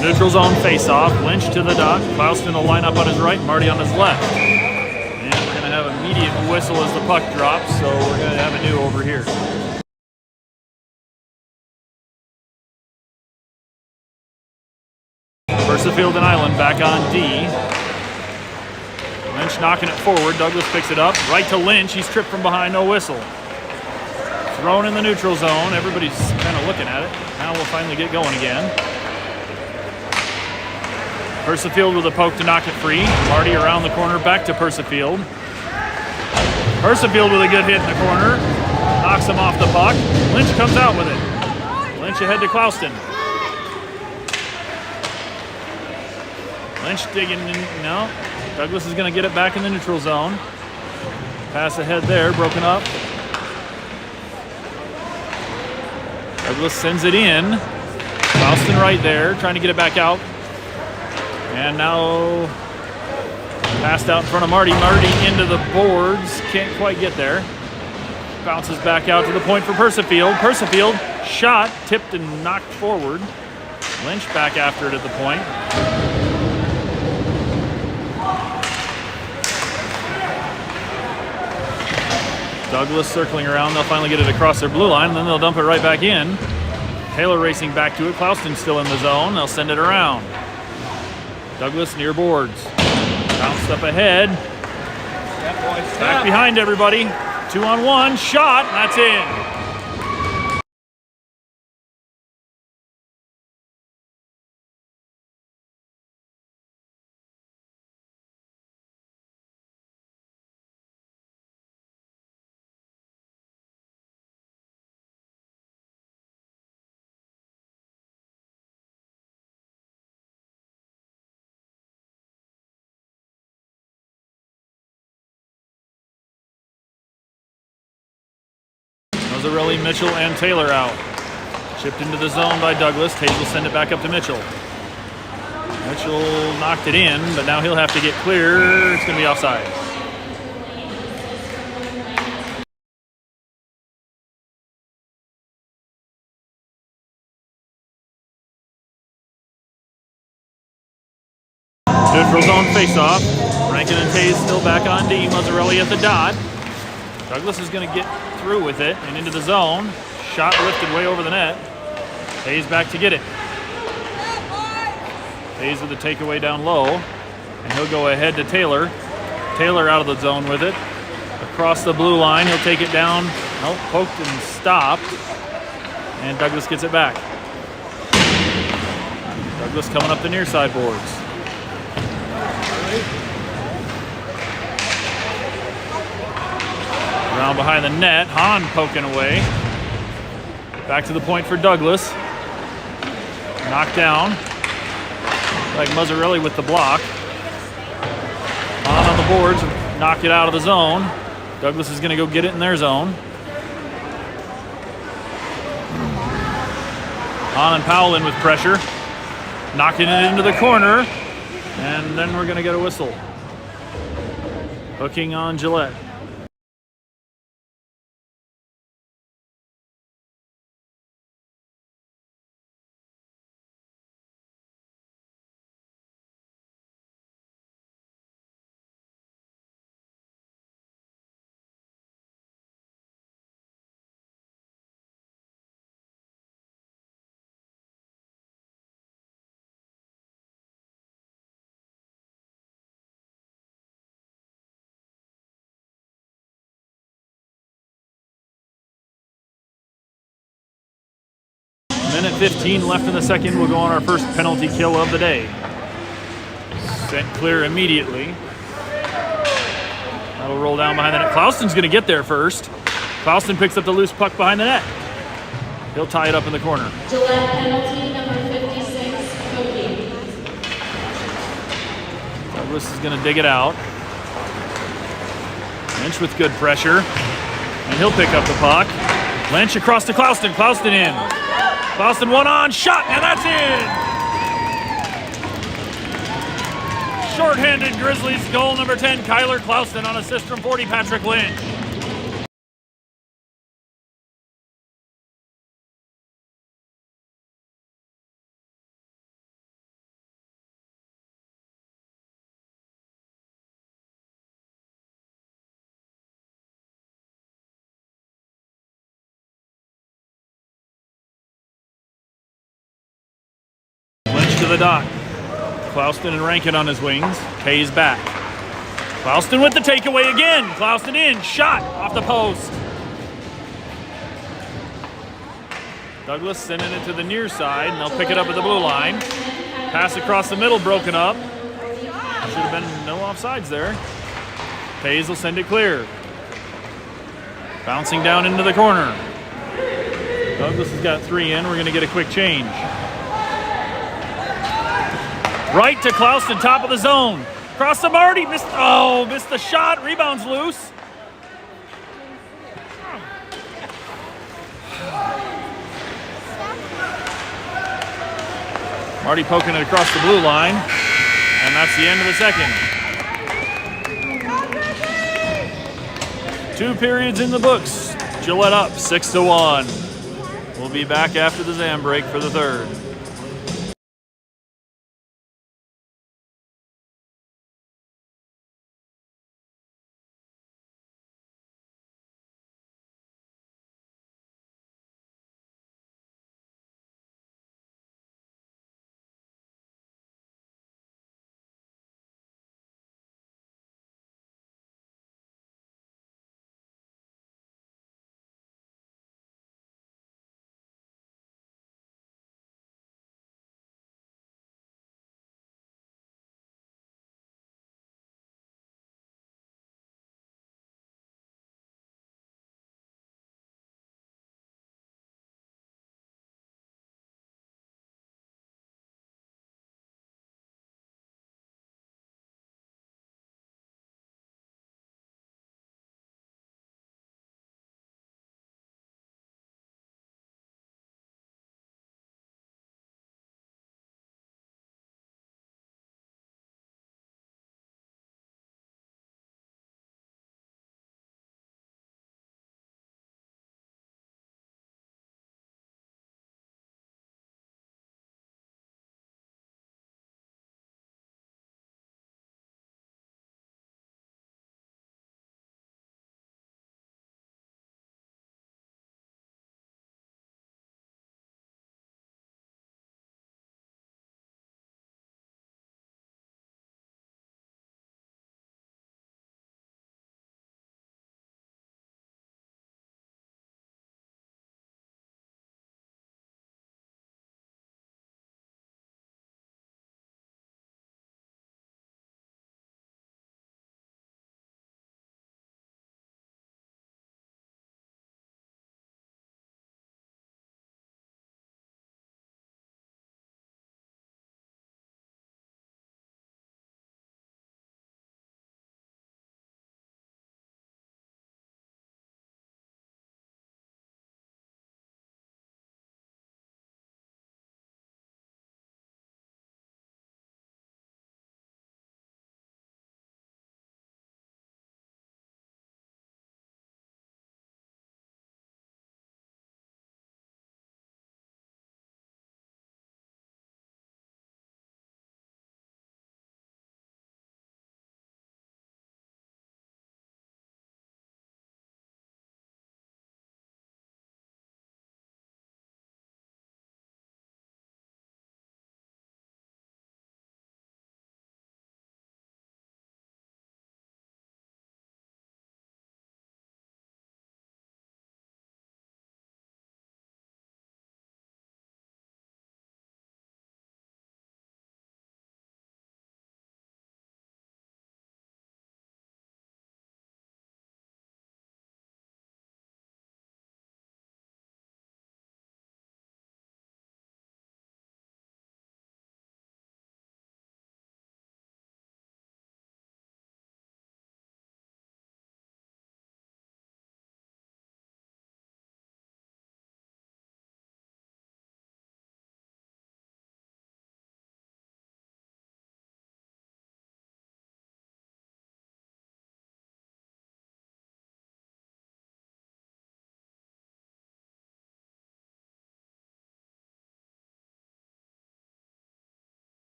Neutral zone face-off. Lynch to the dot. Klauston will line up on his right, Marty on his left. And we're going to have a immediate whistle as the puck drops, so we're going to have a new over here. Versfield and Island back on D. Lynch knocking it forward. Douglas picks it up. Right to Lynch. He's tripped from behind, no whistle. Thrown in the neutral zone. Everybody's kind of looking at it. Now we'll finally get going again. Versfield with a poke to knock it free. Marty around the corner, back to Versfield. Versfield with a good hit in the corner. Knocks him off the puck. Lynch comes out with it. Lynch ahead to Clouston. Lynch digging in. No. Douglas is going to get it back in the neutral zone. Pass ahead there, broken up. Douglas sends it in. Clouston right there, trying to get it back out. And now passed out in front of Marty. Marty into the boards. Can't quite get there. Bounces back out to the point for Versfield. Versfield shot, tipped and knocked forward. Lynch back after it at the point. Douglas circling around. They'll finally get it across their blue line, and then they'll dump it right back in. Taylor racing back to it. Clouston's still in the zone. They'll send it around. Douglas near boards. Bounced up ahead. Back behind everybody. 2-on-1. Shot. And that's in. Mazzarelli, Mitchell, and Taylor out. Chipped into the zone by Douglas. Taylor will send it back up to Mitchell. Mitchell knocked it in, but now he'll have to get clear. It's going to be offside. Neutral zone face-off. Rankin and Tays still back on D. Mazzarelli at the dot. Douglas is going to get through with it and into the zone. Shot lifted way over the net. Tays back to get it. Tays with the takeaway down low. And he'll go ahead to Taylor. Taylor out of the zone with it. Across the blue line. He'll take it down. Nope, poked and stopped. And Douglas gets it back. Douglas coming up the near side boards. Around behind the net, Hahn poking away. Back to the point for Douglas. Knocked down. Like Mazzarelli with the block. Hahn on the boards, knock it out of the zone. Douglas is going to go get it in their zone. Hahn and Powell in with pressure. Knocking it into the corner. And then we're going to get a whistle. Hooking on Gillette. Minute 15 left in the second. We'll go on our first penalty kill of the day. Sent clear immediately. That'll roll down behind the net. Clouston's going to get there first. Clouston picks up the loose puck behind the net. He'll tie it up in the corner. Gillette penalty number 56, Cody. Douglas is going to dig it out. Lynch with good pressure. And he'll pick up the puck. Lynch across to Clouston. Clouston in. Clouston one on, shot, and that's in! Short-handed Grizzlies, goal number 10, Kyler Clouston on assist from 40, Patrick Lynch. the dot. Clouston and Rankin on his wings. Kay's back. Clouston with the takeaway again. Clouston in, shot off the post. Douglas sending it to the near side, and they'll pick it up at the blue line. Pass across the middle, broken up. Should have been no offsides there. Hayes will send it clear. Bouncing down into the corner. Douglas has got 3 in. We're going to get a quick change. Right to Clouston, top of the zone. Cross to Marty. Missed the shot. Rebound's loose. Marty poking it across the blue line. And that's the end of the second. 2 periods in the books. Gillette up 6-1. We'll be back after the Zam break for the third.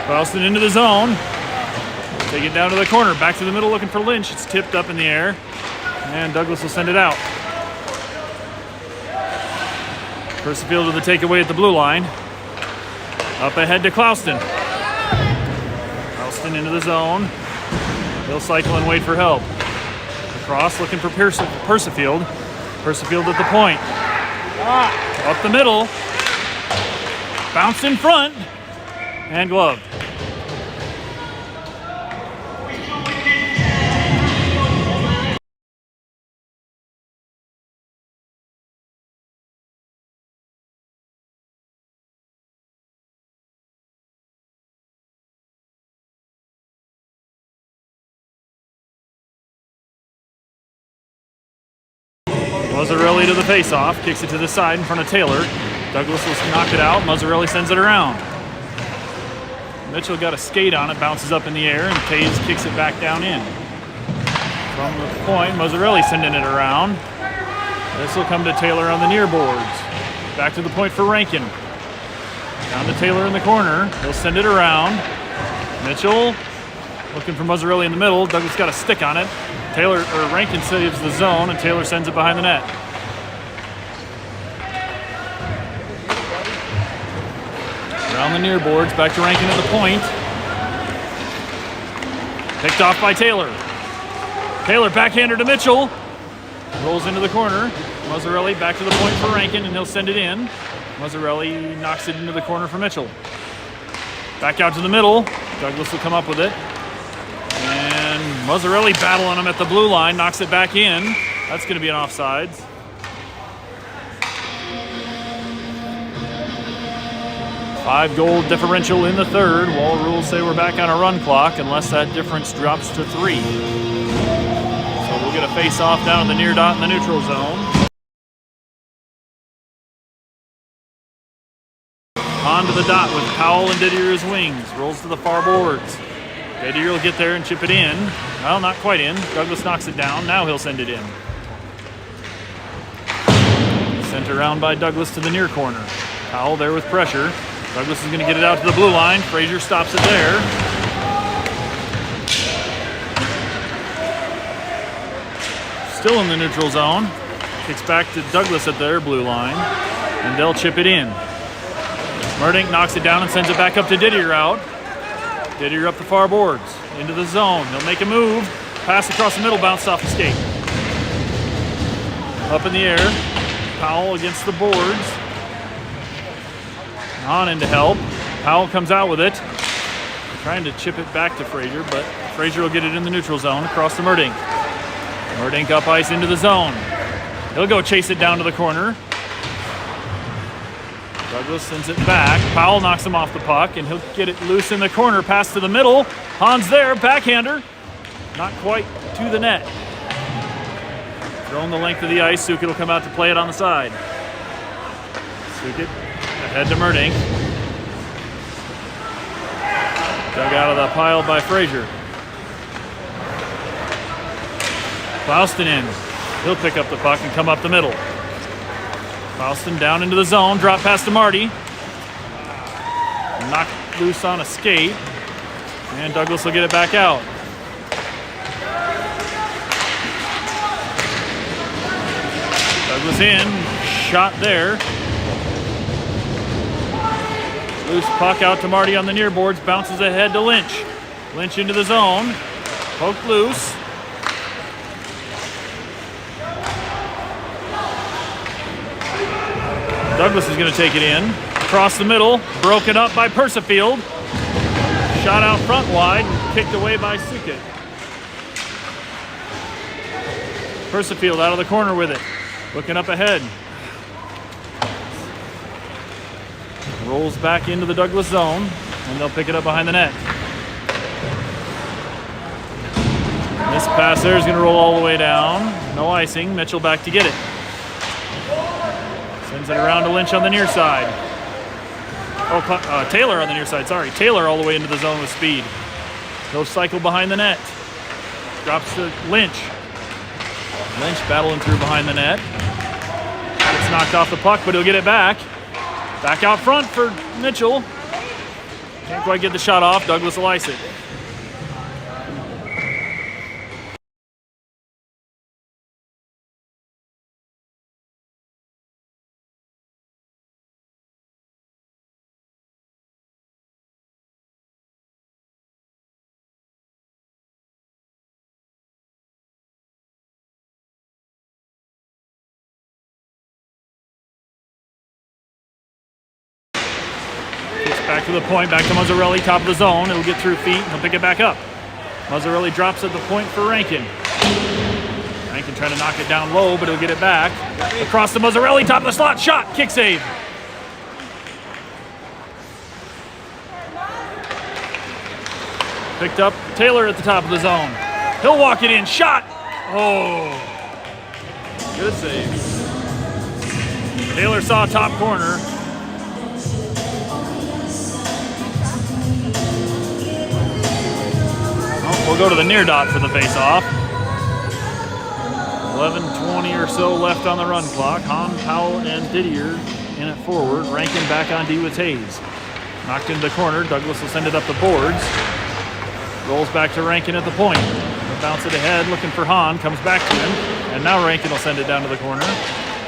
Ralston into the zone. Take it down to the corner. Back to the middle looking for Lynch. It's tipped up in the air. And Douglas will send it out. Percifield with the takeaway at the blue line. Up ahead to Clouston. Clouston into the zone. He'll cycle and wait for help. Across looking for Percifield. Percifield at the point. Up the middle. Bounced in front. And gloved. Muzzarelli to the face-off, kicks it to the side in front of Taylor. Douglas will knock it out. Muzzarelli sends it around. Mitchell got a skate on it, bounces up in the air, and Taze kicks it back down in. From the point, Muzzarelli sending it around. This will come to Taylor on the near boards. Back to the point for Rankin. Down to Taylor in the corner. He'll send it around. Mitchell looking for Muzzarelli in the middle. Douglas got a stick on it. Rankin saves the zone, and Taylor sends it behind the net. Around the near boards, back to Rankin at the point. Picked off by Taylor. Taylor backhander to Mitchell. Rolls into the corner. Muzzarelli back to the point for Rankin, and he'll send it in. Muzzarelli knocks it into the corner for Mitchell. Back out to the middle. Douglas will come up with it. And Muzzarelli battling him at the blue line, knocks it back in. That's going to be an offsides. 5-goal differential in the third. Wall rules say we're back on a run clock unless that difference drops to 3. So we'll get a face-off down in the near dot in the neutral zone. On to the dot with Powell and Didier as wings. Rolls to the far boards. Didier will get there and chip it in. Well, not quite in. Douglas knocks it down. Now he'll send it in. Sent around by Douglas to the near corner. Powell there with pressure. Douglas is going to get it out to the blue line. Frazier stops it there. Still in the neutral zone. Kicks back to Douglas at their blue line. And they'll chip it in. Murdink knocks it down and sends it back up to Didier out. Didier up the far boards. Into the zone. He'll make a move. Pass across the middle, bounce off the skate. Up in the air. Powell against the boards. On into help. Powell comes out with it. Trying to chip it back to Frazier, but Frazier will get it in the neutral zone across to Murdink. Murdink up ice into the zone. He'll go chase it down to the corner. Douglas sends it back. Powell knocks him off the puck, and he'll get it loose in the corner. Pass to the middle. Hans there, backhander. Not quite to the net. Thrown the length of the ice. Sukit will come out to play it on the side. Sukit ahead to Murdink. Dug out of the pile by Frazier. Clouston in. He'll pick up the puck and come up the middle. Clouston down into the zone. Drop pass to Marty. Knocked loose on a skate. And Douglas will get it back out. Douglas in. Shot there. Loose puck out to Marty on the near boards. Bounces ahead to Lynch. Lynch into the zone. Poked loose. Douglas is going to take it in. Across the middle. Broken up by Percifield. Shot out front wide. Kicked away by Sukit. Percifield out of the corner with it. Looking up ahead. Rolls back into the Douglas zone. And they'll pick it up behind the net. This pass there is going to roll all the way down. No icing. Mitchell back to get it. Sends it around to Lynch on the near side. Taylor on the near side, sorry. Taylor all the way into the zone with speed. He'll cycle behind the net. Drops to Lynch. Lynch battling through behind the net. Gets knocked off the puck, but he'll get it back. Back out front for Mitchell. Can't quite get the shot off. Douglas will ice it. Back to the point, back to Mazzarelli, top of the zone. It'll get through feet, he'll pick it back up. Mazzarelli drops at the point for Rankin. Rankin trying to knock it down low, but he'll get it back. Across to Mazzarelli, top of the slot, shot, kick save. Picked up Taylor at the top of the zone. He'll walk it in, shot. Oh, good save. Taylor saw top corner. We'll go to the near dot for the face-off. 11:20 or so left on the run clock. Hahn, Powell, and Didier in at forward. Rankin back on D with Hayes. Knocked into the corner. Douglas will send it up the boards. Rolls back to Rankin at the point. He'll bounce it ahead, looking for Hahn. Comes back to him. And now Rankin will send it down to the corner.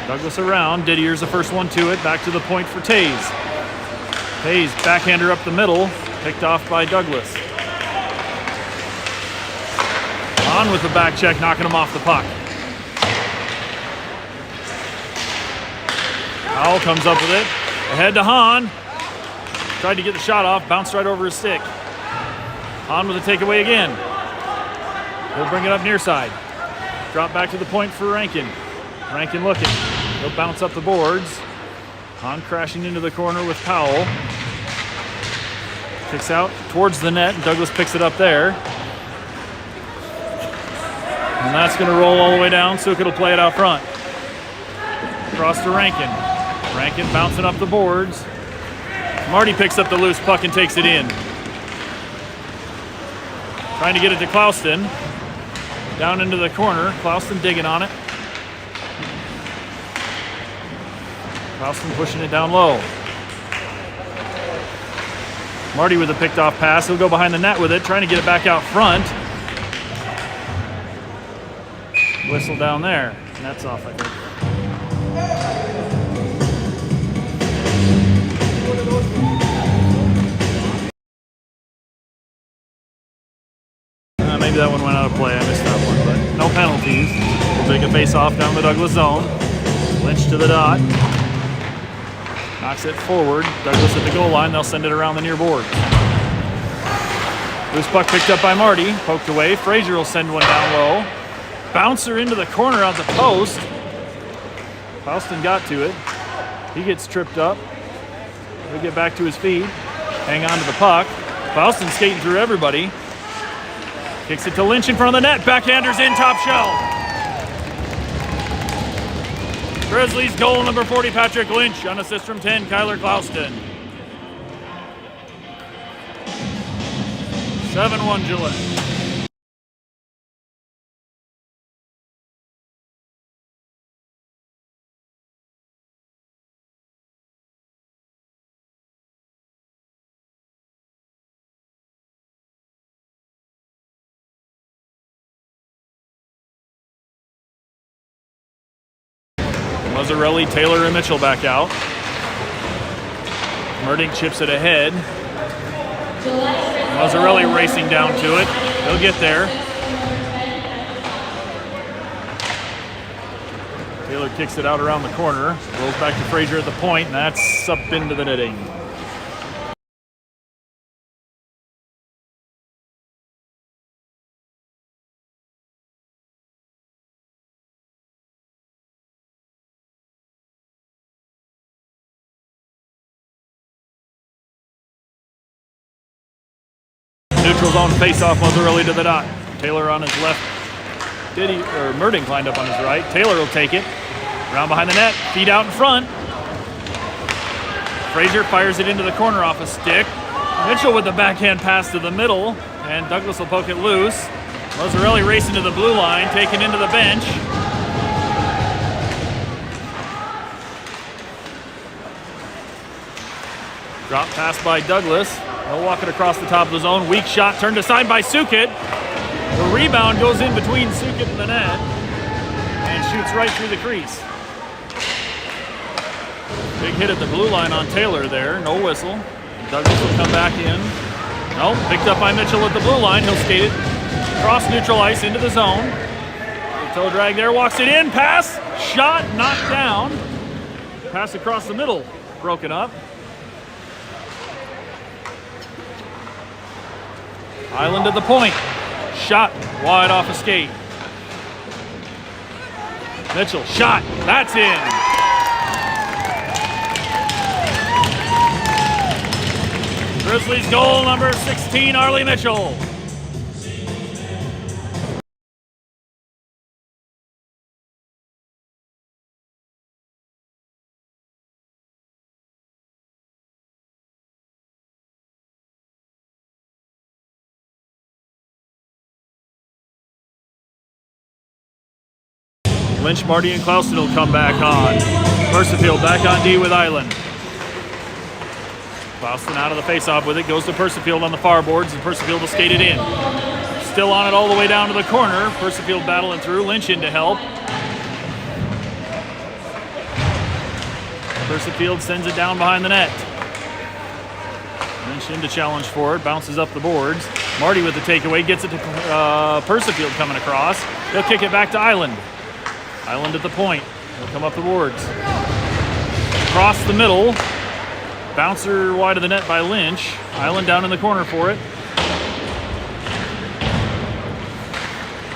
Douglas around. Didier's the first one to it. Back to the point for Tays. Tays, backhander up the middle. Picked off by Douglas. On with the back check, knocking him off the puck. Powell comes up with it. Ahead to Hahn. Tried to get the shot off, bounced right over his stick. Hahn with a takeaway again. He'll bring it up near side. Drop back to the point for Rankin. Rankin looking. He'll bounce up the boards. Hahn crashing into the corner with Powell. Kicks out towards the net, and Douglas picks it up there. And that's going to roll all the way down. Sukit will play it out front. Across to Rankin. Rankin bouncing up the boards. Marty picks up the loose puck and takes it in. Trying to get it to Clouston. Down into the corner. Clouston digging on it. Clouston pushing it down low. Marty with a picked off pass. He'll go behind the net with it, trying to get it back out front. Whistle down there. Net's off, I think. Maybe that one went out of play. I missed that one, but no penalties. We'll take a face-off down the Douglas zone. Lynch to the dot. Knocks it forward. Douglas at the goal line. They'll send it around the near board. Loose puck picked up by Marty. Poked away. Frazier will send one down low. Bouncer into the corner on the post. Clouston got to it. He gets tripped up. He'll get back to his feet. Hang on to the puck. Clouston skating through everybody. Kicks it to Lynch in front of the net. Backhanders in, top shelf. Grizzlies goal number 40, Patrick Lynch. On assist from 10, Kyler Clouston. 7-1 Gillette. Mazzarelli, Taylor, and Mitchell back out. Merdink chips it ahead. Mazzarelli racing down to it. He'll get there. Taylor kicks it out around the corner. Rolls back to Frazier at the point, and that's up into the netting. Neutral zone face-off, Mazzarelli to the dot. Taylor on his left. Merdink lined up on his right. Taylor will take it. Around behind the net. Feet out in front. Frazier fires it into the corner off a stick. Mitchell with the backhand pass to the middle. And Douglas will poke it loose. Mazzarelli racing to the blue line. Taken into the bench. Drop pass by Douglas. They'll walk it across the top of the zone. Weak shot turned aside by Sukit. The rebound goes in between Sukit and the net and shoots right through the crease. Big hit at the blue line on Taylor there. No whistle. Douglas will come back in. No, picked up by Mitchell at the blue line. He'll skate it across neutral ice into the zone. The toe drag there, walks it in. Pass, shot, knocked down. Pass across the middle, broken up. Island at the point. Shot wide off a skate. Mitchell, shot, that's in. Grizzlies goal number 16, Arlie Mitchell. Lynch, Marty, and Clausen will come back on. Percifield back on D with Island. Clausen out of the faceoff with it, goes to Percifield on the far boards, and Percifield will skate it in. Still on it all the way down to the corner. Percifield battling through, Lynch in to help. Percifield sends it down behind the net. Lynch in to challenge for it, bounces up the boards. Marty with the takeaway, gets it to Percifield coming across. He'll kick it back to Island. Island at the point. He'll come up the boards. Across the middle. Bouncer wide of the net by Lynch. Island down in the corner for it.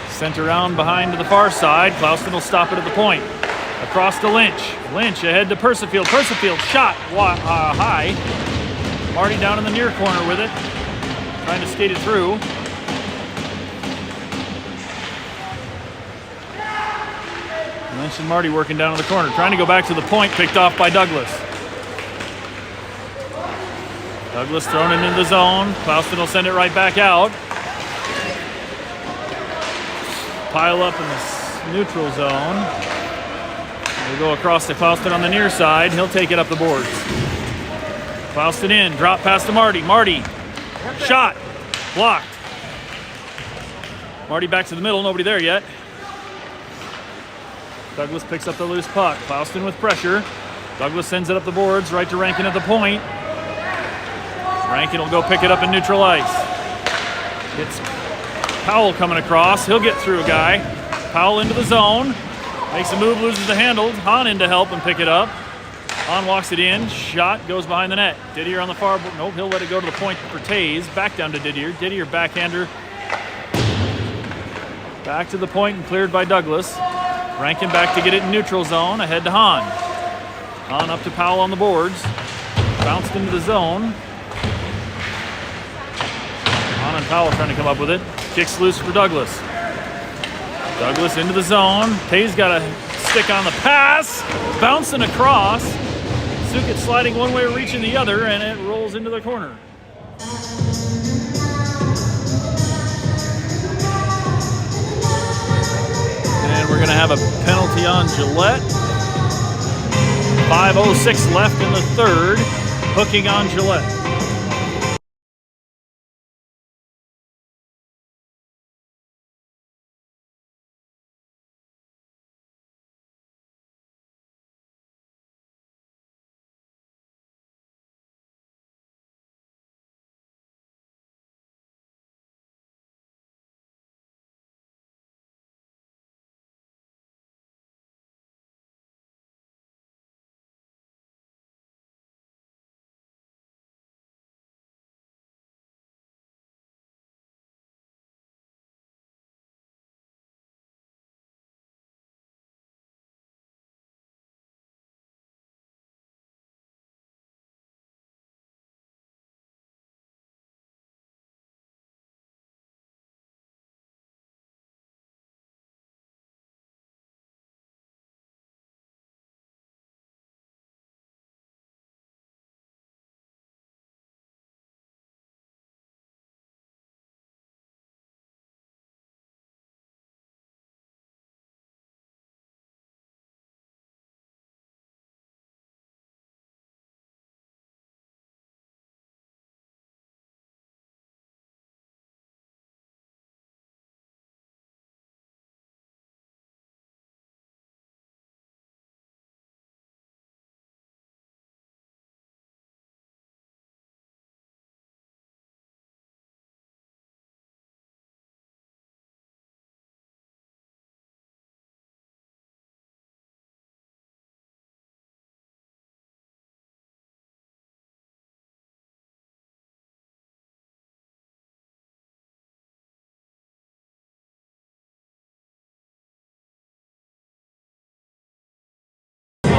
Sent around behind to the far side. Clausen will stop it at the point. Across to Lynch. Lynch ahead to Percifield. Percifield shot high. Marty down in the near corner with it. Trying to skate it through. Lynch and Marty working down in the corner. Trying to go back to the point. Picked off by Douglas. Douglas thrown it into the zone. Clausen will send it right back out. Pile up in the neutral zone. We'll go across to Clausen on the near side. He'll take it up the boards. Clausen in. Drop pass to Marty. Marty. Shot. Blocked. Marty back to the middle. Nobody there yet. Douglas picks up the loose puck. Clausen with pressure. Douglas sends it up the boards. Right to Rankin at the point. Rankin will go pick it up in neutral ice. It's Powell coming across. He'll get through a guy. Powell into the zone. Makes a move, loses the handle. Hahn in to help and pick it up. Hahn walks it in. Shot goes behind the net. Didier on the far board. Nope, he'll let it go to the point for Taze. Back down to Didier. Didier backhander. Back to the point and cleared by Douglas. Rankin back to get it in neutral zone. Ahead to Hahn. Hahn up to Powell on the boards. Bounced into the zone. Hahn and Powell trying to come up with it. Kicks loose for Douglas. Douglas into the zone. Taze got a stick on the pass. Bouncing across. Sukit sliding one way, reaching the other, and it rolls into the corner. And we're going to have a penalty on Gillette. 5:06 left in the third. Hooking on Gillette.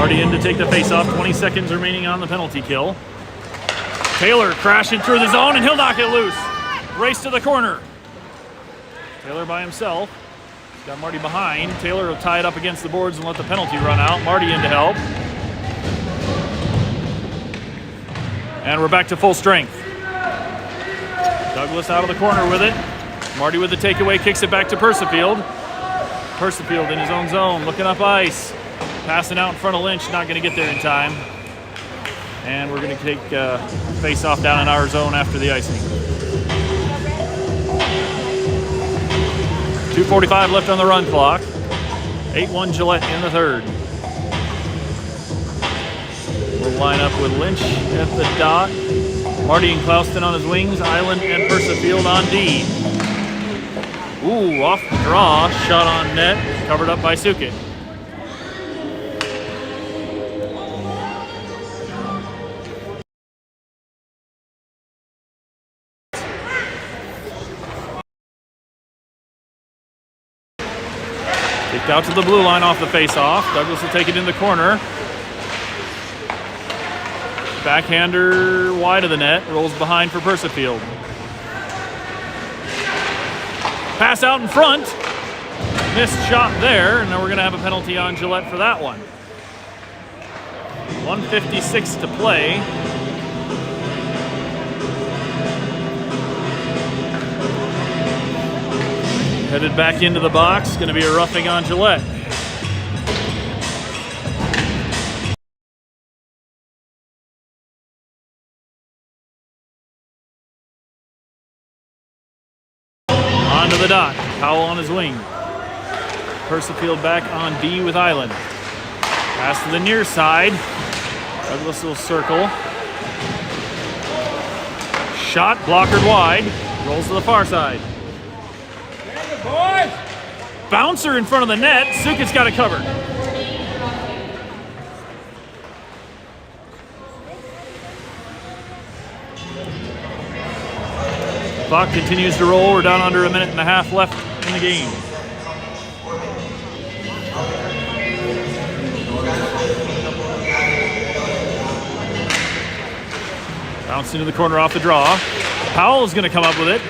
Marty in to take the face-off. 20 seconds remaining on the penalty kill. Taylor crashing through the zone, and he'll knock it loose. Race to the corner. Taylor by himself. He's got Marty behind. Taylor will tie it up against the boards and let the penalty run out. Marty in to help. And we're back to full strength. Douglas out of the corner with it. Marty with the takeaway, kicks it back to Persifield. Persifield in his own zone, looking up ice. Passing out in front of Lynch, not going to get there in time. And we're going to take face off down in our zone after the icing. 2:45 left on the run clock. 8-1 Gillette in the third. We'll line up with Lynch at the dot. Marty and Klauston on his wings. Island and Persifield on D. Ooh, off the draw. Shot on net. Covered up by Sukit. Kicked out to the blue line off the face-off. Douglas will take it in the corner. Backhander wide of the net. Rolls behind for Persifield. Pass out in front. Missed shot there, and then we're going to have a penalty on Gillette for that one. 1:56 to play. Headed back into the box. Going to be a roughing on Gillette. Onto the dot. Powell on his wing. Persifield back on D with Island. Pass to the near side. Douglas will circle. Shot blockered wide. Rolls to the far side. Bouncer in front of the net. Sukit's got it covered. Clock continues to roll. We're down under a minute and a half left in the game. Bounced into the corner off the draw. Powell is going to come up with it.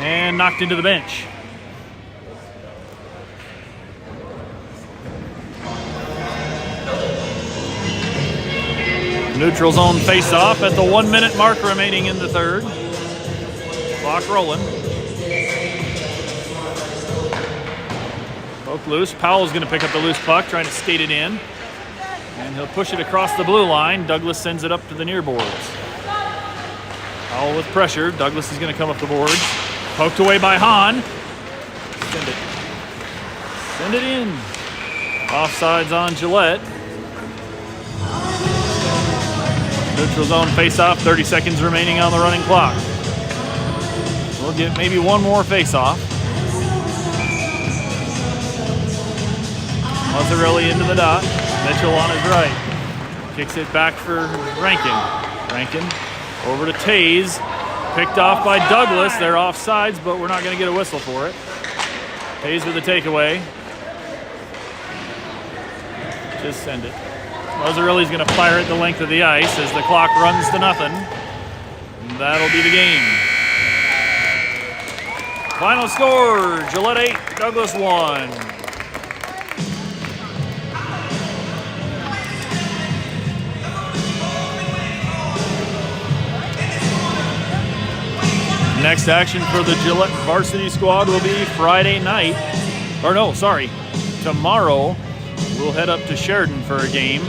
And knocked into the bench. Neutral zone face-off at the 1 minute mark remaining in the third. Clock rolling. Poke loose. Powell's going to pick up the loose puck, trying to skate it in. And he'll push it across the blue line. Douglas sends it up to the near boards. Powell with pressure. Douglas is going to come up the boards. Poked away by Hahn. Send it in. Offsides on Gillette. Neutral zone face-off. 30 seconds remaining on the running clock. We'll get maybe one more face-off. Mazzarelli into the dot. Mitchell on his right. Kicks it back for Rankin. Rankin over to Taze. Picked off by Douglas. They're offsides, but we're not going to get a whistle for it. Taze with the takeaway. Just send it. Mazzarelli's going to fire it the length of the ice as the clock runs to nothing. And that'll be the game. Final score, Gillette 8, Douglas 1. Next action for the Gillette Varsity squad will be Friday night. Or no, sorry, tomorrow we'll head up to Sheridan for a game.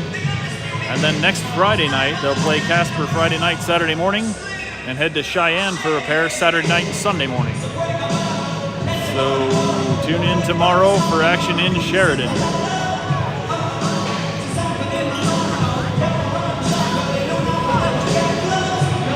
And then next Friday night, they'll play Casper Friday night, Saturday morning, and head to Cheyenne for a pair Saturday night and Sunday morning. So tune in tomorrow for action in Sheridan.